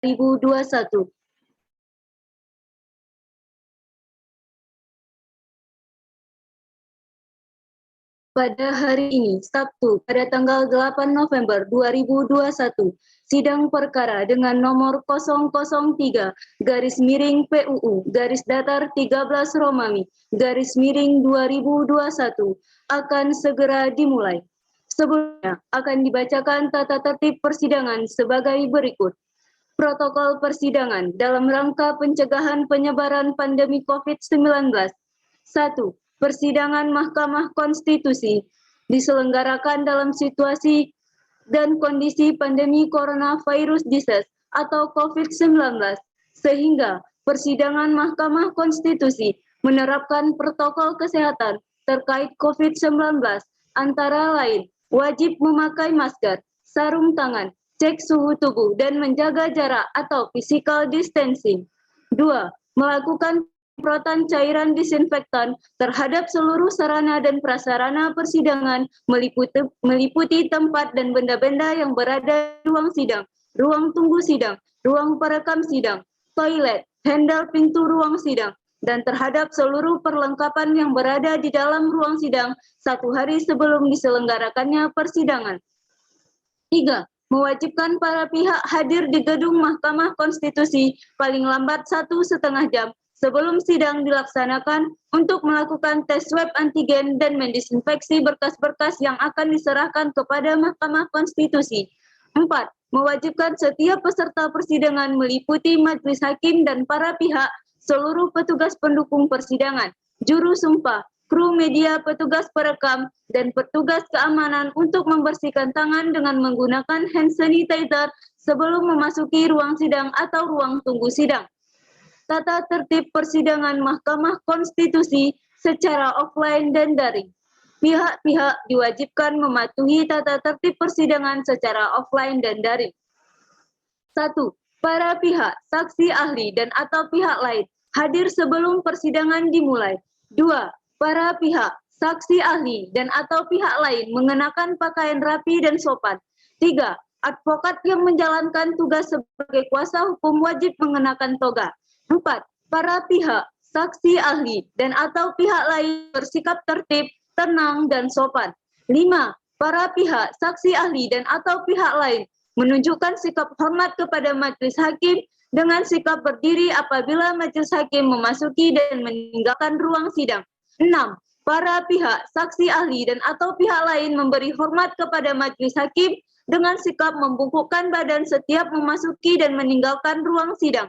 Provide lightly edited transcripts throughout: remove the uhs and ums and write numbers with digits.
2021. Pada hari ini, Sabtu, pada tanggal 8 November 2021, sidang perkara dengan nomor 003-PUU garis datar 13 Romawi garis miring 2021 akan segera dimulai. Sebelumnya akan dibacakan tata tertib persidangan sebagai berikut. Protokol persidangan dalam rangka pencegahan penyebaran pandemi COVID-19. 1. Persidangan Mahkamah Konstitusi diselenggarakan dalam situasi dan kondisi pandemi coronavirus disease atau COVID-19, sehingga persidangan Mahkamah Konstitusi menerapkan protokol kesehatan terkait COVID-19, antara lain wajib memakai masker, sarung tangan, cek suhu tubuh, dan menjaga jarak atau physical distancing. 2. Melakukan penyemprotan cairan disinfektan terhadap seluruh sarana dan prasarana persidangan meliputi tempat dan benda-benda yang berada di ruang sidang, ruang tunggu sidang, ruang perekam sidang, toilet, handle pintu ruang sidang, dan terhadap seluruh perlengkapan yang berada di dalam ruang sidang 1 hari sebelum diselenggarakannya persidangan. 3. Mewajibkan para pihak hadir di gedung Mahkamah Konstitusi paling lambat 1,5 jam sebelum sidang dilaksanakan untuk melakukan tes swab antigen dan mendisinfeksi berkas-berkas yang akan diserahkan kepada Mahkamah Konstitusi. 4. Mewajibkan setiap peserta persidangan meliputi majelis hakim dan para pihak, seluruh petugas pendukung persidangan, juru sumpah, kru media, petugas perekam, dan petugas keamanan untuk membersihkan tangan dengan menggunakan hand sanitizer sebelum memasuki ruang sidang atau ruang tunggu sidang. Tata tertib persidangan Mahkamah Konstitusi secara offline dan daring. Pihak-pihak diwajibkan mematuhi tata tertib persidangan secara offline dan daring. 1. Para pihak, saksi ahli dan atau pihak lain hadir sebelum persidangan dimulai. 2. Para pihak, saksi ahli dan atau pihak lain mengenakan pakaian rapi dan sopan. 3. Advokat yang menjalankan tugas sebagai kuasa hukum wajib mengenakan toga. 4. Para pihak, saksi ahli, dan atau pihak lain bersikap tertib, tenang, dan sopan. 5. Para pihak, saksi ahli, dan atau pihak lain menunjukkan sikap hormat kepada majelis hakim dengan sikap berdiri apabila majelis hakim memasuki dan meninggalkan ruang sidang. 6. Para pihak, saksi ahli, dan atau pihak lain memberi hormat kepada majelis hakim dengan sikap membungkukkan badan setiap memasuki dan meninggalkan ruang sidang.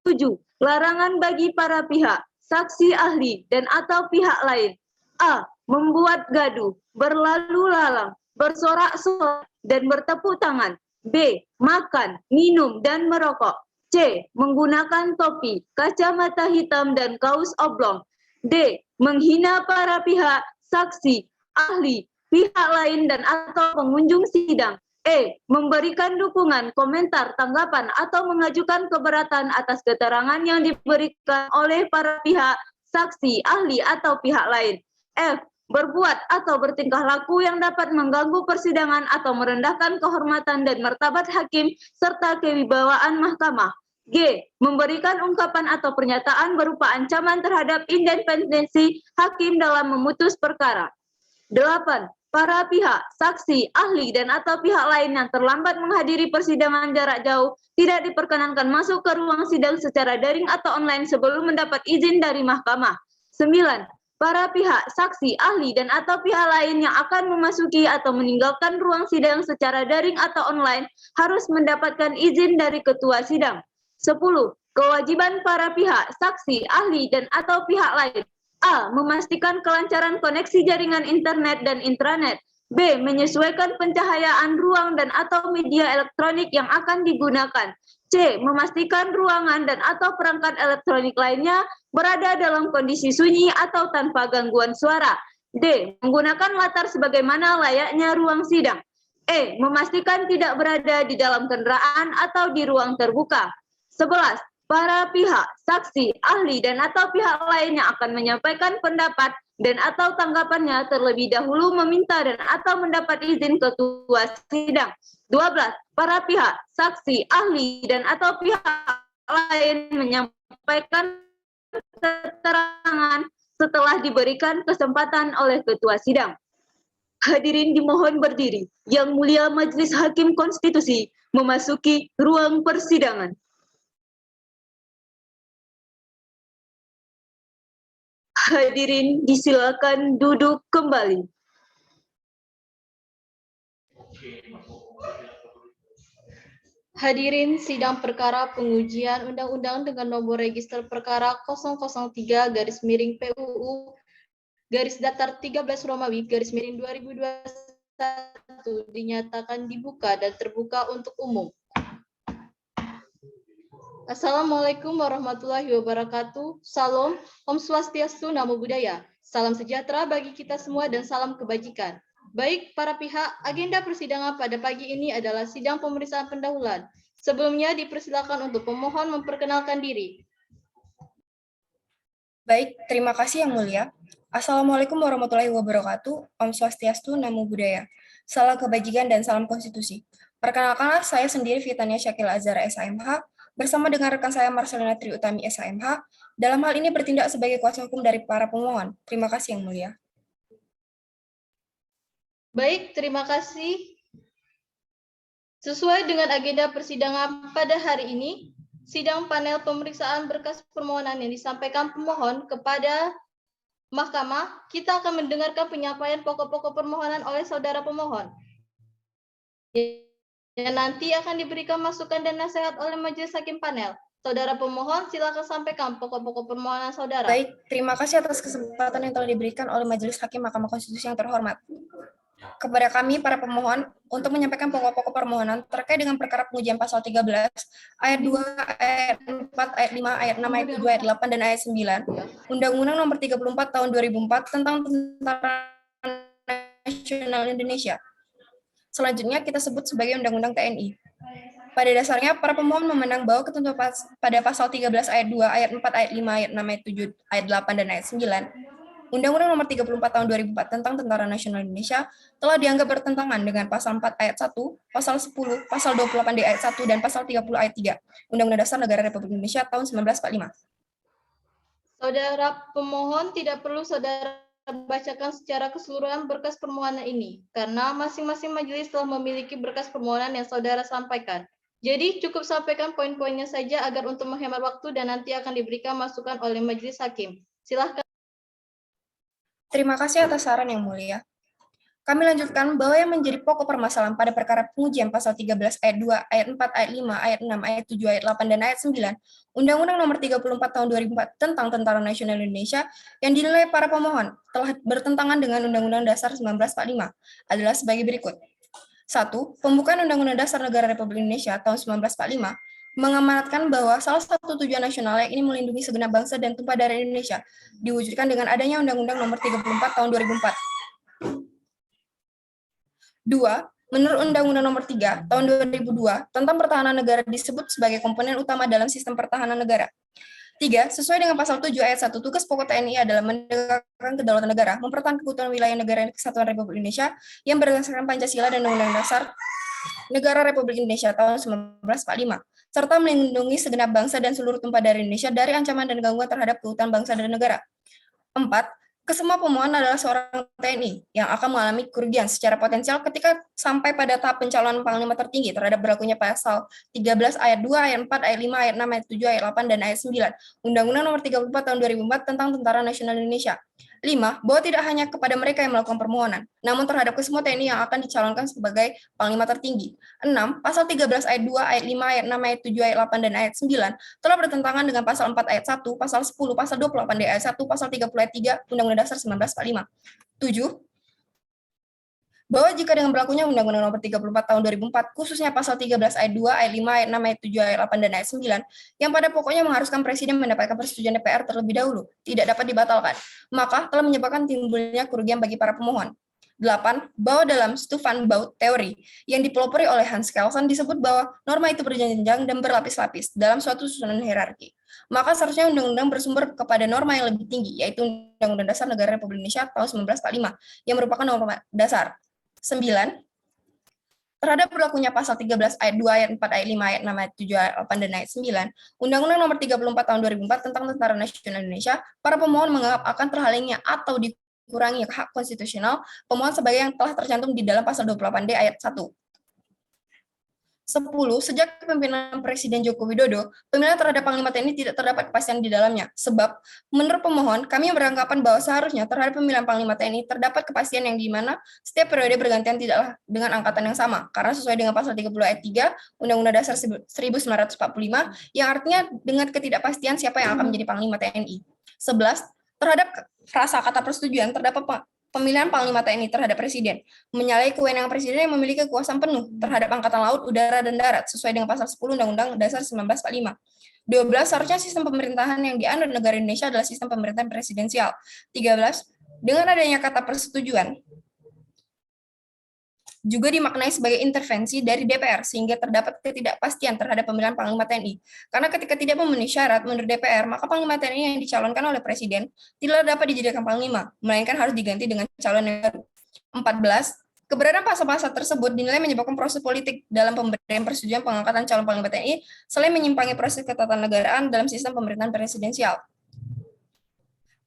7. Larangan bagi para pihak, saksi ahli, dan atau pihak lain. A. Membuat gaduh, berlalu lalang, bersorak-sorak, dan bertepuk tangan. B. Makan, minum, dan merokok. C. Menggunakan topi, kacamata hitam, dan kaos oblong. D. Menghina para pihak, saksi, ahli, pihak lain, dan atau pengunjung sidang. E. Memberikan dukungan, komentar, tanggapan, atau mengajukan keberatan atas keterangan yang diberikan oleh para pihak, saksi, ahli, atau pihak lain. F. Berbuat atau bertingkah laku yang dapat mengganggu persidangan atau merendahkan kehormatan dan martabat hakim serta kewibawaan mahkamah. G. Memberikan ungkapan atau pernyataan berupa ancaman terhadap independensi hakim dalam memutus perkara. 8. Para pihak, saksi, ahli, dan atau pihak lain yang terlambat menghadiri persidangan jarak jauh tidak diperkenankan masuk ke ruang sidang secara daring atau online sebelum mendapat izin dari mahkamah. 9. Para pihak, saksi, ahli, dan atau pihak lain yang akan memasuki atau meninggalkan ruang sidang secara daring atau online harus mendapatkan izin dari ketua sidang. 10. Kewajiban para pihak, saksi, ahli, dan atau pihak lain. A. Memastikan kelancaran koneksi jaringan internet dan intranet. B. Menyesuaikan pencahayaan ruang dan atau media elektronik yang akan digunakan. C. Memastikan ruangan dan atau perangkat elektronik lainnya berada dalam kondisi sunyi atau tanpa gangguan suara. D. Menggunakan latar sebagaimana layaknya ruang sidang. E. Memastikan tidak berada di dalam kendaraan atau di ruang terbuka. 11. Para pihak, saksi, ahli, dan atau pihak lain yang akan menyampaikan pendapat dan atau tanggapannya terlebih dahulu meminta dan atau mendapat izin ketua sidang. 12. Para pihak, saksi, ahli, dan atau pihak lain menyampaikan keterangan setelah diberikan kesempatan oleh ketua sidang. Hadirin dimohon berdiri. Yang Mulia Majelis Hakim Konstitusi memasuki ruang persidangan. Hadirin disilakan duduk kembali. Hadirin sidang perkara pengujian undang-undang dengan nomor register perkara 003-PUU garis datar 13 Romawi garis miring 2021 dinyatakan dibuka dan terbuka untuk umum. Assalamualaikum warahmatullahi wabarakatuh. Salam, Om Swastiastu, Namo Buddhaya. Salam sejahtera bagi kita semua dan salam kebajikan. Baik, para pihak, agenda persidangan pada pagi ini adalah sidang pemeriksaan pendahuluan. Sebelumnya dipersilakan untuk pemohon memperkenalkan diri. Baik, terima kasih Yang Mulia. Assalamualaikum warahmatullahi wabarakatuh. Om Swastiastu, Namo Buddhaya. Salam kebajikan dan salam konstitusi. Perkenalkanlah, saya sendiri Fitania Syakil Azhar SHMH, bersama dengan rekan saya Marcelina Triutami SHMH, dalam hal ini bertindak sebagai kuasa hukum dari para pemohon. Terima kasih Yang Mulia. Baik, terima kasih. Sesuai dengan agenda persidangan pada hari ini, sidang panel pemeriksaan berkas permohonan yang disampaikan pemohon kepada Mahkamah, kita akan mendengarkan penyampaian pokok-pokok permohonan oleh saudara pemohon. Dan nanti akan diberikan masukan dan nasihat oleh majelis hakim panel. Saudara pemohon, silakan sampaikan pokok-pokok permohonan saudara. Baik, terima kasih atas kesempatan yang telah diberikan oleh Majelis Hakim Mahkamah Konstitusi yang terhormat. Kepada kami, para pemohon, untuk menyampaikan pokok-pokok permohonan terkait dengan perkara pengujian pasal 13, ayat 2, ayat 4, ayat 5, ayat 6, ayat 7, ayat 8, dan ayat 9, Undang-Undang Nomor 34 Tahun 2004 tentang Tentara Nasional Indonesia. Selanjutnya kita sebut sebagai Undang-Undang TNI. Pada dasarnya, para pemohon memandang bahwa ketentuan pada pasal 13 ayat 2, ayat 4, ayat 5, ayat 6, ayat 7, ayat 8, dan ayat 9, Undang-Undang Nomor 34 Tahun 2004 tentang Tentara Nasional Indonesia telah dianggap bertentangan dengan pasal 4 ayat 1, pasal 10, pasal 28D ayat 1, dan pasal 30 ayat 3, Undang-Undang Dasar Negara Republik Indonesia tahun 1945. Saudara pemohon tidak perlu saudara bacakan secara keseluruhan berkas permohonan ini, karena masing-masing majelis telah memiliki berkas permohonan yang saudara sampaikan. Jadi cukup sampaikan poin-poinnya saja agar untuk menghemat waktu dan nanti akan diberikan masukan oleh majelis hakim. Silahkan. Terima kasih atas saran Yang Mulia. Kami lanjutkan bahwa yang menjadi pokok permasalahan pada perkara pengujian pasal 13 ayat 2, ayat 4, ayat 5, ayat 6, ayat 7, ayat 8, dan ayat 9, Undang-Undang Nomor 34 Tahun 2004 tentang Tentara Nasional Indonesia yang dinilai para pemohon telah bertentangan dengan Undang-Undang Dasar 1945 adalah sebagai berikut. 1. Pembukaan Undang-Undang Dasar Negara Republik Indonesia tahun 1945 mengamanatkan bahwa salah satu tujuan nasional yang ini melindungi segenap bangsa dan tumpah darah Indonesia diwujudkan dengan adanya Undang-Undang Nomor 34 Tahun 2004. 2. Menurut Undang-Undang Nomor 3 Tahun 2002 tentang Pertahanan Negara disebut sebagai komponen utama dalam sistem pertahanan negara. 3. Sesuai dengan pasal 7 ayat 1, tugas pokok TNI adalah menegakkan kedaulatan negara, mempertahankan keutuhan wilayah negara dan kesatuan Republik Indonesia yang berdasarkan Pancasila dan Undang-Undang Dasar Negara Republik Indonesia tahun 1945, serta melindungi segenap bangsa dan seluruh tumpah darah Indonesia dari ancaman dan gangguan terhadap keutuhan bangsa dan negara. 4. Kesemua pemohon adalah seorang TNI yang akan mengalami kerugian secara potensial ketika sampai pada tahap pencalonan panglima tertinggi terhadap berlakunya pasal 13 ayat 2, ayat 4, ayat 5, ayat 6, ayat 7, ayat 8, dan ayat 9, Undang-Undang Nomor 34 Tahun 2004 tentang Tentara Nasional Indonesia. 5. Bahwa tidak hanya kepada mereka yang melakukan permohonan, namun terhadap kesemua TNI yang akan dicalonkan sebagai panglima tertinggi. 6. Pasal 13 ayat 2, ayat 5, ayat 6, ayat 7, ayat 8, dan ayat 9 telah bertentangan dengan pasal 4 ayat 1, pasal 10, pasal 28D ayat 1, pasal 30 ayat 3, Undang-Undang Dasar 1945. 7. Bahwa jika dengan berlakunya Undang-Undang Nomor 34 Tahun 2004, khususnya pasal 13 ayat 2, ayat 5, ayat 6, ayat 7, ayat 8, dan ayat 9, yang pada pokoknya mengharuskan Presiden mendapatkan persetujuan DPR terlebih dahulu, tidak dapat dibatalkan, maka telah menyebabkan timbulnya kerugian bagi para pemohon. 8. Bahwa dalam Stefan Baut teori yang dipelopori oleh Hans Kelsen disebut bahwa norma itu berjenjang dan berlapis-lapis dalam suatu susunan hierarki. Maka seharusnya undang-undang bersumber kepada norma yang lebih tinggi, yaitu Undang-Undang Dasar Negara Republik Indonesia tahun 1945 yang merupakan norma dasar. 9. Terhadap berlakunya pasal 13 ayat 2, ayat 4, ayat 5, ayat 6, ayat 7, ayat 8, dan ayat 9, Undang-Undang Nomor 34 Tahun 2004 tentang Tentara Nasional Indonesia, para pemohon menganggap akan terhalangnya atau dikurangi hak konstitusional pemohon sebagai yang telah tercantum di dalam pasal 28D ayat 1. 10. Sejak kepemimpinan Presiden Joko Widodo, pemilihan terhadap Panglima TNI tidak terdapat kepastian di dalamnya. Sebab, menurut pemohon, kami beranggapan bahwa seharusnya terhadap pemilihan Panglima TNI terdapat kepastian yang di mana setiap periode bergantian tidaklah dengan angkatan yang sama, karena sesuai dengan pasal 30 ayat 3 Undang-Undang Dasar 1945, yang artinya dengan ketidakpastian siapa yang akan menjadi Panglima TNI. 11. Terhadap rasa kata persetujuan terdapat pemilihan Panglima TNI terhadap Presiden, menyalahi kewenangan Presiden yang memiliki kekuasaan penuh terhadap Angkatan Laut, Udara, dan Darat, sesuai dengan pasal 10 Undang-Undang Dasar 1945. 12. Seharusnya sistem pemerintahan yang dianut negara Indonesia adalah sistem pemerintahan presidensial. 13. Dengan adanya kata persetujuan, juga dimaknai sebagai intervensi dari DPR, sehingga terdapat ketidakpastian terhadap pemilihan Panglima TNI. Karena ketika tidak memenuhi syarat menurut DPR, maka Panglima TNI yang dicalonkan oleh Presiden tidak dapat dijadikan Panglima, melainkan harus diganti dengan calon yang baru. 14. Keberadaan pasal-pasal tersebut dinilai menyebabkan proses politik dalam pemberian persetujuan pengangkatan calon Panglima TNI selain menyimpangi proses ketatanegaraan dalam sistem pemerintahan presidensial.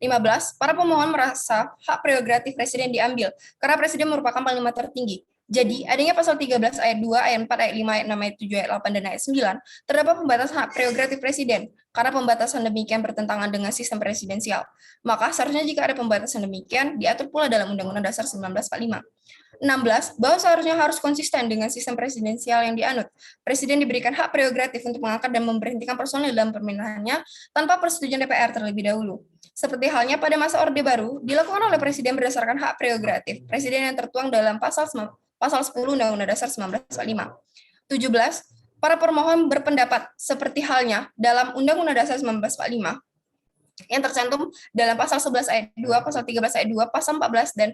15. Para pemohon merasa hak prerogatif Presiden diambil karena Presiden merupakan Panglima tertinggi. Jadi, adanya pasal 13 ayat 2, ayat 4, ayat 5, ayat 6, ayat 7, ayat 8, dan ayat 9 terdapat pembatasan hak prerogatif Presiden, karena pembatasan demikian bertentangan dengan sistem presidensial. Maka seharusnya jika ada pembatasan demikian, diatur pula dalam Undang-Undang Dasar 1945. 16. Bahwa seharusnya harus konsisten dengan sistem presidensial yang dianut. Presiden diberikan hak prerogatif untuk mengangkat dan memberhentikan personil dalam pemerintahannya tanpa persetujuan DPR terlebih dahulu. Seperti halnya pada masa Orde Baru, dilakukan oleh Presiden berdasarkan hak prerogatif Presiden yang tertuang dalam pasal 10 Undang-Undang Dasar 1945. 17. Para pemohon berpendapat seperti halnya dalam Undang-Undang Dasar 1945 yang tercantum dalam pasal 11 ayat 2, pasal 13 ayat 2, pasal 14 dan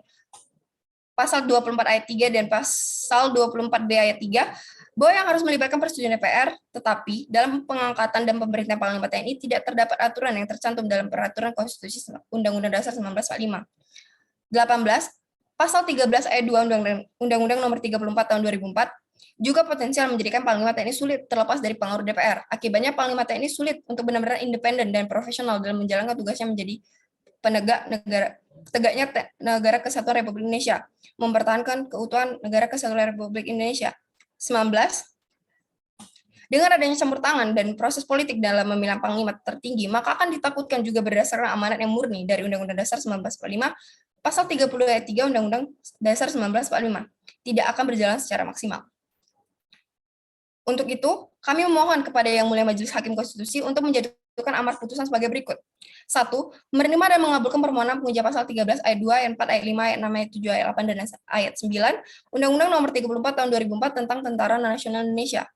pasal 24 ayat 3 dan pasal 24D ayat 3, bahwa yang harus melibatkan persetujuan DPR, tetapi dalam pengangkatan dan pemberhentian Panglima TNI tidak terdapat aturan yang tercantum dalam Peraturan Konstitusi Undang-Undang Dasar 1945. 18. Pasal 13 ayat 2 Undang-Undang Nomor 34 Tahun 2004 juga potensial menjadikan Panglima TNI sulit terlepas dari pengaruh DPR. Akibatnya Panglima TNI sulit untuk benar-benar independen dan profesional dalam menjalankan tugasnya menjadi penegak tegaknya negara kesatuan Republik Indonesia, mempertahankan keutuhan negara kesatuan Republik Indonesia. 19. Dengan adanya campur tangan dan proses politik dalam memilih Panglima tertinggi, maka akan ditakutkan juga berdasarkan amanat yang murni dari Undang-Undang Dasar 1945, pasal 30 ayat 3 Undang-Undang Dasar 1945, tidak akan berjalan secara maksimal. Untuk itu, kami memohon kepada Yang Mulia Majelis Hakim Konstitusi untuk menjatuhkan amar putusan sebagai berikut. 1. Menerima dan mengabulkan permohonan penguji pasal 13 ayat 2, ayat 4, ayat 5, ayat 6, ayat 7, ayat 8, dan ayat 9 Undang-Undang Nomor 34 Tahun 2004 tentang Tentara Nasional Indonesia.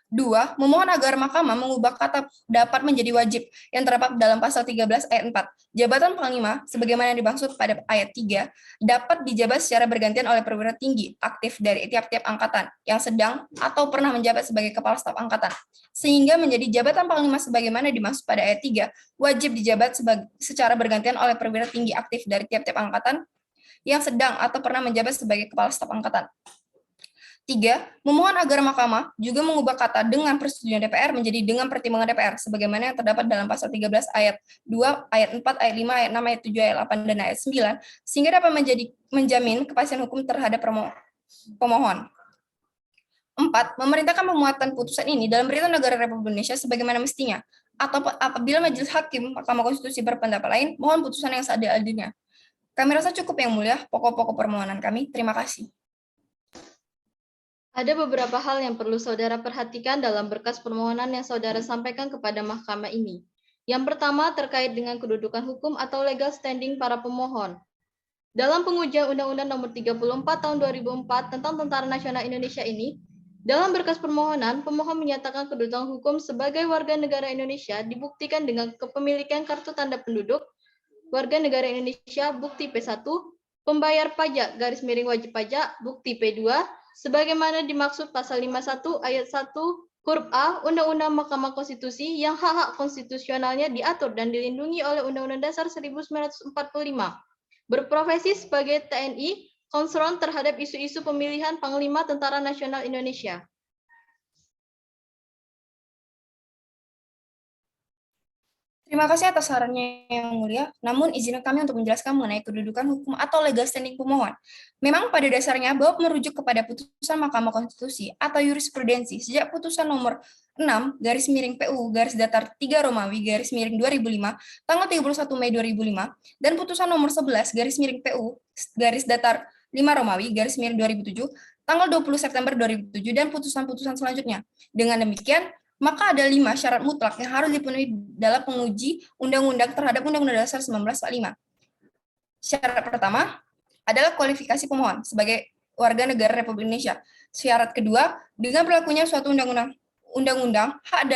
2. Memohon agar Mahkamah mengubah kata dapat menjadi wajib yang terdapat dalam pasal 13 ayat 4. Jabatan Panglima, sebagaimana yang dimaksud pada ayat 3, dapat dijabat secara bergantian oleh perwira tinggi, aktif dari tiap-tiap angkatan, yang sedang atau pernah menjabat sebagai Kepala Staf Angkatan, sehingga menjadi jabatan Panglima sebagaimana dimaksud pada ayat 3, wajib dijabat secara bergantian oleh perwira tinggi aktif dari tiap-tiap angkatan, yang sedang atau pernah menjabat sebagai Kepala Staf Angkatan. 3. Memohon agar Mahkamah juga mengubah kata dengan persetujuan DPR menjadi dengan pertimbangan DPR, sebagaimana yang terdapat dalam pasal 13 ayat 2, ayat 4, ayat 5, ayat 6, ayat 7, ayat 8, dan ayat 9, sehingga dapat menjamin kepastian hukum terhadap pemohon. 4. Memerintahkan pemuatan putusan ini dalam Berita Negara Republik Indonesia sebagaimana mestinya, atau apabila Majelis Hakim Mahkamah Konstitusi berpendapat lain, mohon putusan yang seadil-adilnya. Kami rasa cukup Yang Mulia pokok-pokok permohonan kami. Terima kasih. Ada beberapa hal yang perlu saudara perhatikan dalam berkas permohonan yang saudara sampaikan kepada mahkamah ini. Yang pertama terkait dengan kedudukan hukum atau legal standing para pemohon. Dalam pengujian Undang-Undang Nomor 34 Tahun 2004 tentang Tentara Nasional Indonesia ini, dalam berkas permohonan, pemohon menyatakan kedudukan hukum sebagai warga negara Indonesia dibuktikan dengan kepemilikan kartu tanda penduduk warga negara Indonesia bukti P1, pembayar pajak garis miring wajib pajak bukti P2 sebagaimana dimaksud pasal 51 ayat 1 huruf A Undang-Undang Mahkamah Konstitusi yang hak-hak konstitusionalnya diatur dan dilindungi oleh Undang-Undang Dasar 1945. Berprofesi sebagai TNI, konseron terhadap isu-isu pemilihan Panglima Tentara Nasional Indonesia. Terima kasih atas sarannya yang mulia, namun izinkan kami untuk menjelaskan mengenai kedudukan hukum atau legal standing pemohon. Memang pada dasarnya BAP merujuk kepada putusan Mahkamah Konstitusi atau jurisprudensi sejak putusan nomor 6 garis miring PU garis datar 3 Romawi garis miring 2005 tanggal 31 Mei 2005 dan putusan nomor 11 garis miring PU garis datar 5 Romawi garis miring 2007 tanggal 20 September 2007 dan putusan-putusan selanjutnya. Dengan demikian, maka ada 5 syarat mutlak yang harus dipenuhi dalam penguji undang-undang terhadap Undang-Undang Dasar 1945. Syarat pertama adalah kualifikasi pemohon sebagai warga negara Republik Indonesia. Syarat kedua, dengan berlakunya suatu undang-undang, hak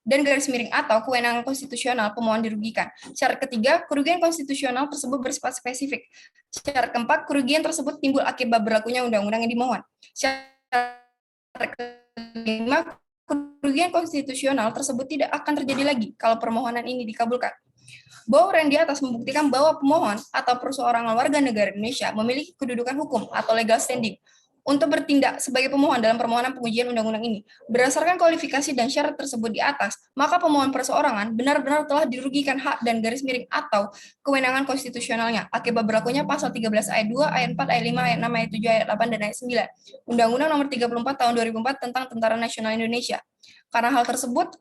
dan garis miring atau kewenangan konstitusional pemohon dirugikan. Syarat ketiga, kerugian konstitusional tersebut bersifat spesifik. Syarat keempat, kerugian tersebut timbul akibat berlakunya undang-undang yang dimohon. Syarat kelima, kerugian konstitusional tersebut tidak akan terjadi lagi kalau permohonan ini dikabulkan. Bahwa yang di atas membuktikan bahwa pemohon atau perseorangan warga negara Indonesia memiliki kedudukan hukum atau legal standing untuk bertindak sebagai pemohon dalam permohonan pengujian undang-undang ini. Berdasarkan kualifikasi dan syarat tersebut di atas, maka pemohon perseorangan benar-benar telah dirugikan hak dan garis miring atau kewenangan konstitusionalnya akibat berlakunya pasal 13 ayat 2, ayat 4, ayat 5, ayat 6, ayat 7, ayat 8, dan ayat 9. Undang-Undang nomor 34 tahun 2004 tentang Tentara Nasional Indonesia. Karena hal tersebut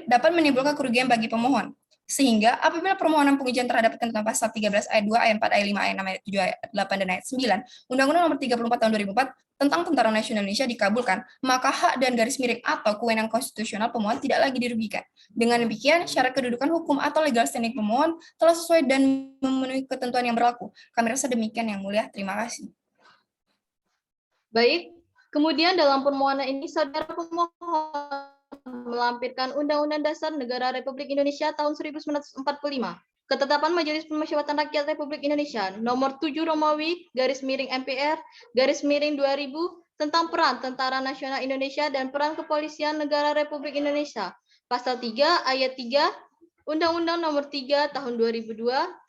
dapat menimbulkan kerugian bagi pemohon. Sehingga apabila permohonan pengujian terhadap ketentuan pasal 13 ayat 2, ayat 4, ayat 5, ayat 6, ayat 7, ayat 8, dan ayat 9, Undang-Undang nomor 34 tahun 2004 tentang Tentara Nasional Indonesia dikabulkan, maka hak dan garis miring atau kewenangan konstitusional pemohon tidak lagi dirugikan. Dengan demikian, syarat kedudukan hukum atau legal standing pemohon telah sesuai dan memenuhi ketentuan yang berlaku. Kami rasa demikian yang mulia. Terima kasih. Baik, kemudian dalam permohonan ini saudara pemohon melampirkan Undang-Undang Dasar Negara Republik Indonesia tahun 1945, Ketetapan Majelis Permusyawaratan Rakyat Republik Indonesia nomor 7 Romawi garis miring MPR garis miring 2000 tentang peran Tentara Nasional Indonesia dan peran Kepolisian Negara Republik Indonesia. Pasal 3 ayat 3 Undang-Undang nomor 3 tahun 2002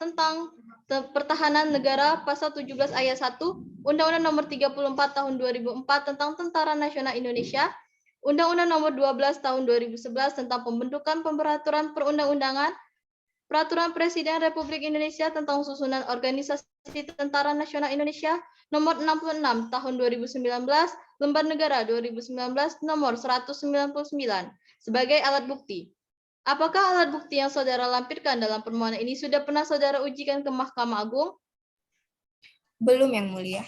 tentang Pertahanan Negara pasal 17 ayat 1 Undang-Undang nomor 34 tahun 2004 tentang Tentara Nasional Indonesia, Undang-Undang nomor 12 tahun 2011 tentang pembentukan pemberaturan perundang-undangan, Peraturan Presiden Republik Indonesia tentang susunan organisasi Tentara Nasional Indonesia nomor 66 tahun 2019, Lembar Negara 2019 nomor 199 sebagai alat bukti. Apakah alat bukti yang saudara lampirkan dalam permohonan ini sudah pernah saudara ujikan ke Mahkamah Agung? Belum, yang mulia.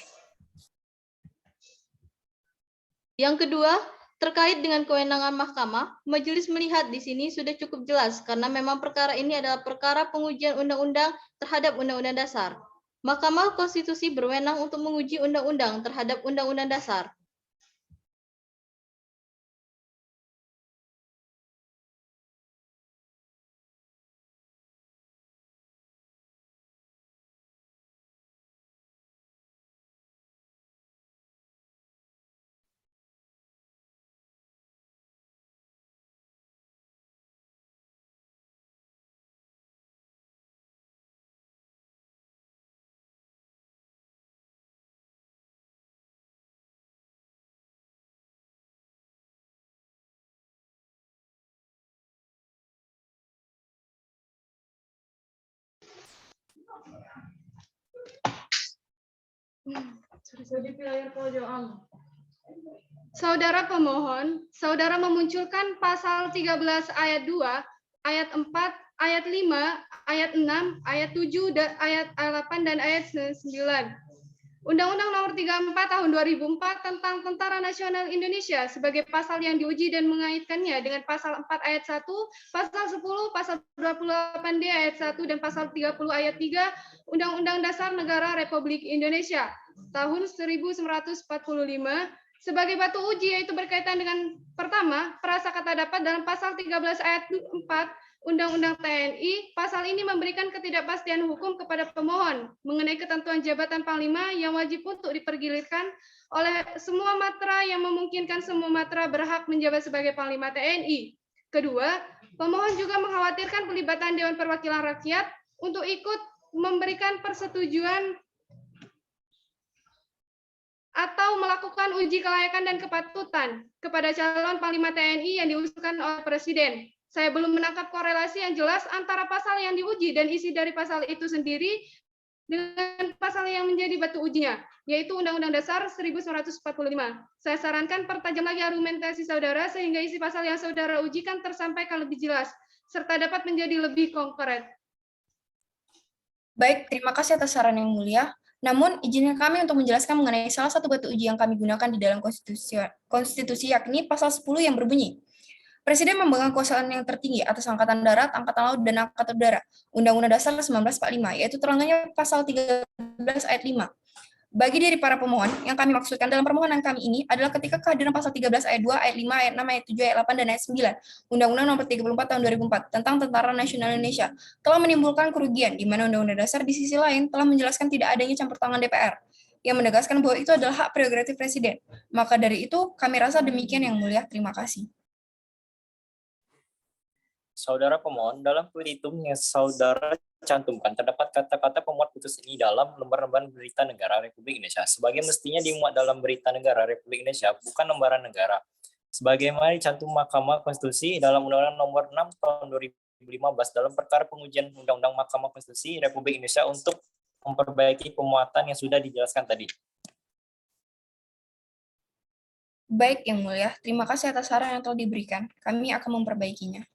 Yang kedua, terkait dengan kewenangan mahkamah, majelis melihat di sini sudah cukup jelas karena memang perkara ini adalah perkara pengujian undang-undang terhadap undang-undang dasar. Mahkamah Konstitusi berwenang untuk menguji undang-undang terhadap undang-undang dasar. Saudara pemohon, saudara memunculkan pasal 13 ayat 2, ayat 4, ayat 5, ayat 6, ayat 7, dan ayat 8, dan ayat 9. Undang-Undang nomor 34 tahun 2004 tentang Tentara Nasional Indonesia sebagai pasal yang diuji dan mengaitkannya dengan pasal 4 ayat 1, pasal 10, pasal 28D ayat 1, dan pasal 30 ayat 3 Undang-Undang Dasar Negara Republik Indonesia tahun 1945 sebagai batu uji, yaitu berkaitan dengan pertama, prasakata dapat dalam pasal 13 ayat 4 Undang-Undang TNI. Pasal ini memberikan ketidakpastian hukum kepada pemohon mengenai ketentuan jabatan Panglima yang wajib untuk dipergilirkan oleh semua matra yang memungkinkan semua matra berhak menjabat sebagai Panglima TNI. Kedua, pemohon juga mengkhawatirkan pelibatan Dewan Perwakilan Rakyat untuk ikut memberikan persetujuan atau melakukan uji kelayakan dan kepatutan kepada calon Panglima TNI yang diusulkan oleh Presiden. Saya belum menangkap korelasi yang jelas antara pasal yang diuji dan isi dari pasal itu sendiri dengan pasal yang menjadi batu ujinya, yaitu Undang-Undang Dasar 1945. Saya sarankan pertajam lagi argumentasi saudara sehingga isi pasal yang saudara ujikan tersampaikan lebih jelas, serta dapat menjadi lebih konkret. Baik, terima kasih atas saran yang mulia. Namun, izinkan kami untuk menjelaskan mengenai salah satu batu uji yang kami gunakan di dalam konstitusi yakni pasal 10 yang berbunyi, Presiden memegang kekuasaan yang tertinggi atas Angkatan Darat, Angkatan Laut, dan Angkatan Udara. Undang-Undang Dasar 1945, yaitu terangnya pasal 13 ayat 5. Bagi diri para pemohon, yang kami maksudkan dalam permohonan kami ini adalah ketika kehadiran pasal 13 ayat 2, ayat 5, ayat 6, ayat 7, ayat 8, dan ayat 9, Undang-Undang Nomor 34 Tahun 2004 tentang Tentara Nasional Indonesia telah menimbulkan kerugian, di mana Undang-Undang Dasar di sisi lain telah menjelaskan tidak adanya campur tangan DPR, yang menegaskan bahwa itu adalah hak prerogatif Presiden. Maka dari itu, kami rasa demikian yang mulia. Terima kasih. Saudara pemohon, dalam petitum yang saudara cantumkan terdapat kata-kata pemuat putus ini dalam lembar-lembar berita negara Republik Indonesia. Sebagai mestinya dimuat dalam berita negara Republik Indonesia, bukan lembaran negara. Sebagaimana dicantum Mahkamah Konstitusi dalam Undang-Undang Nomor 6 Tahun 2015 dalam perkara pengujian Undang-Undang Mahkamah Konstitusi Republik Indonesia untuk memperbaiki pemuatan yang sudah dijelaskan tadi. Baik, Yang Mulia. Terima kasih atas saran yang telah diberikan. Kami akan memperbaikinya.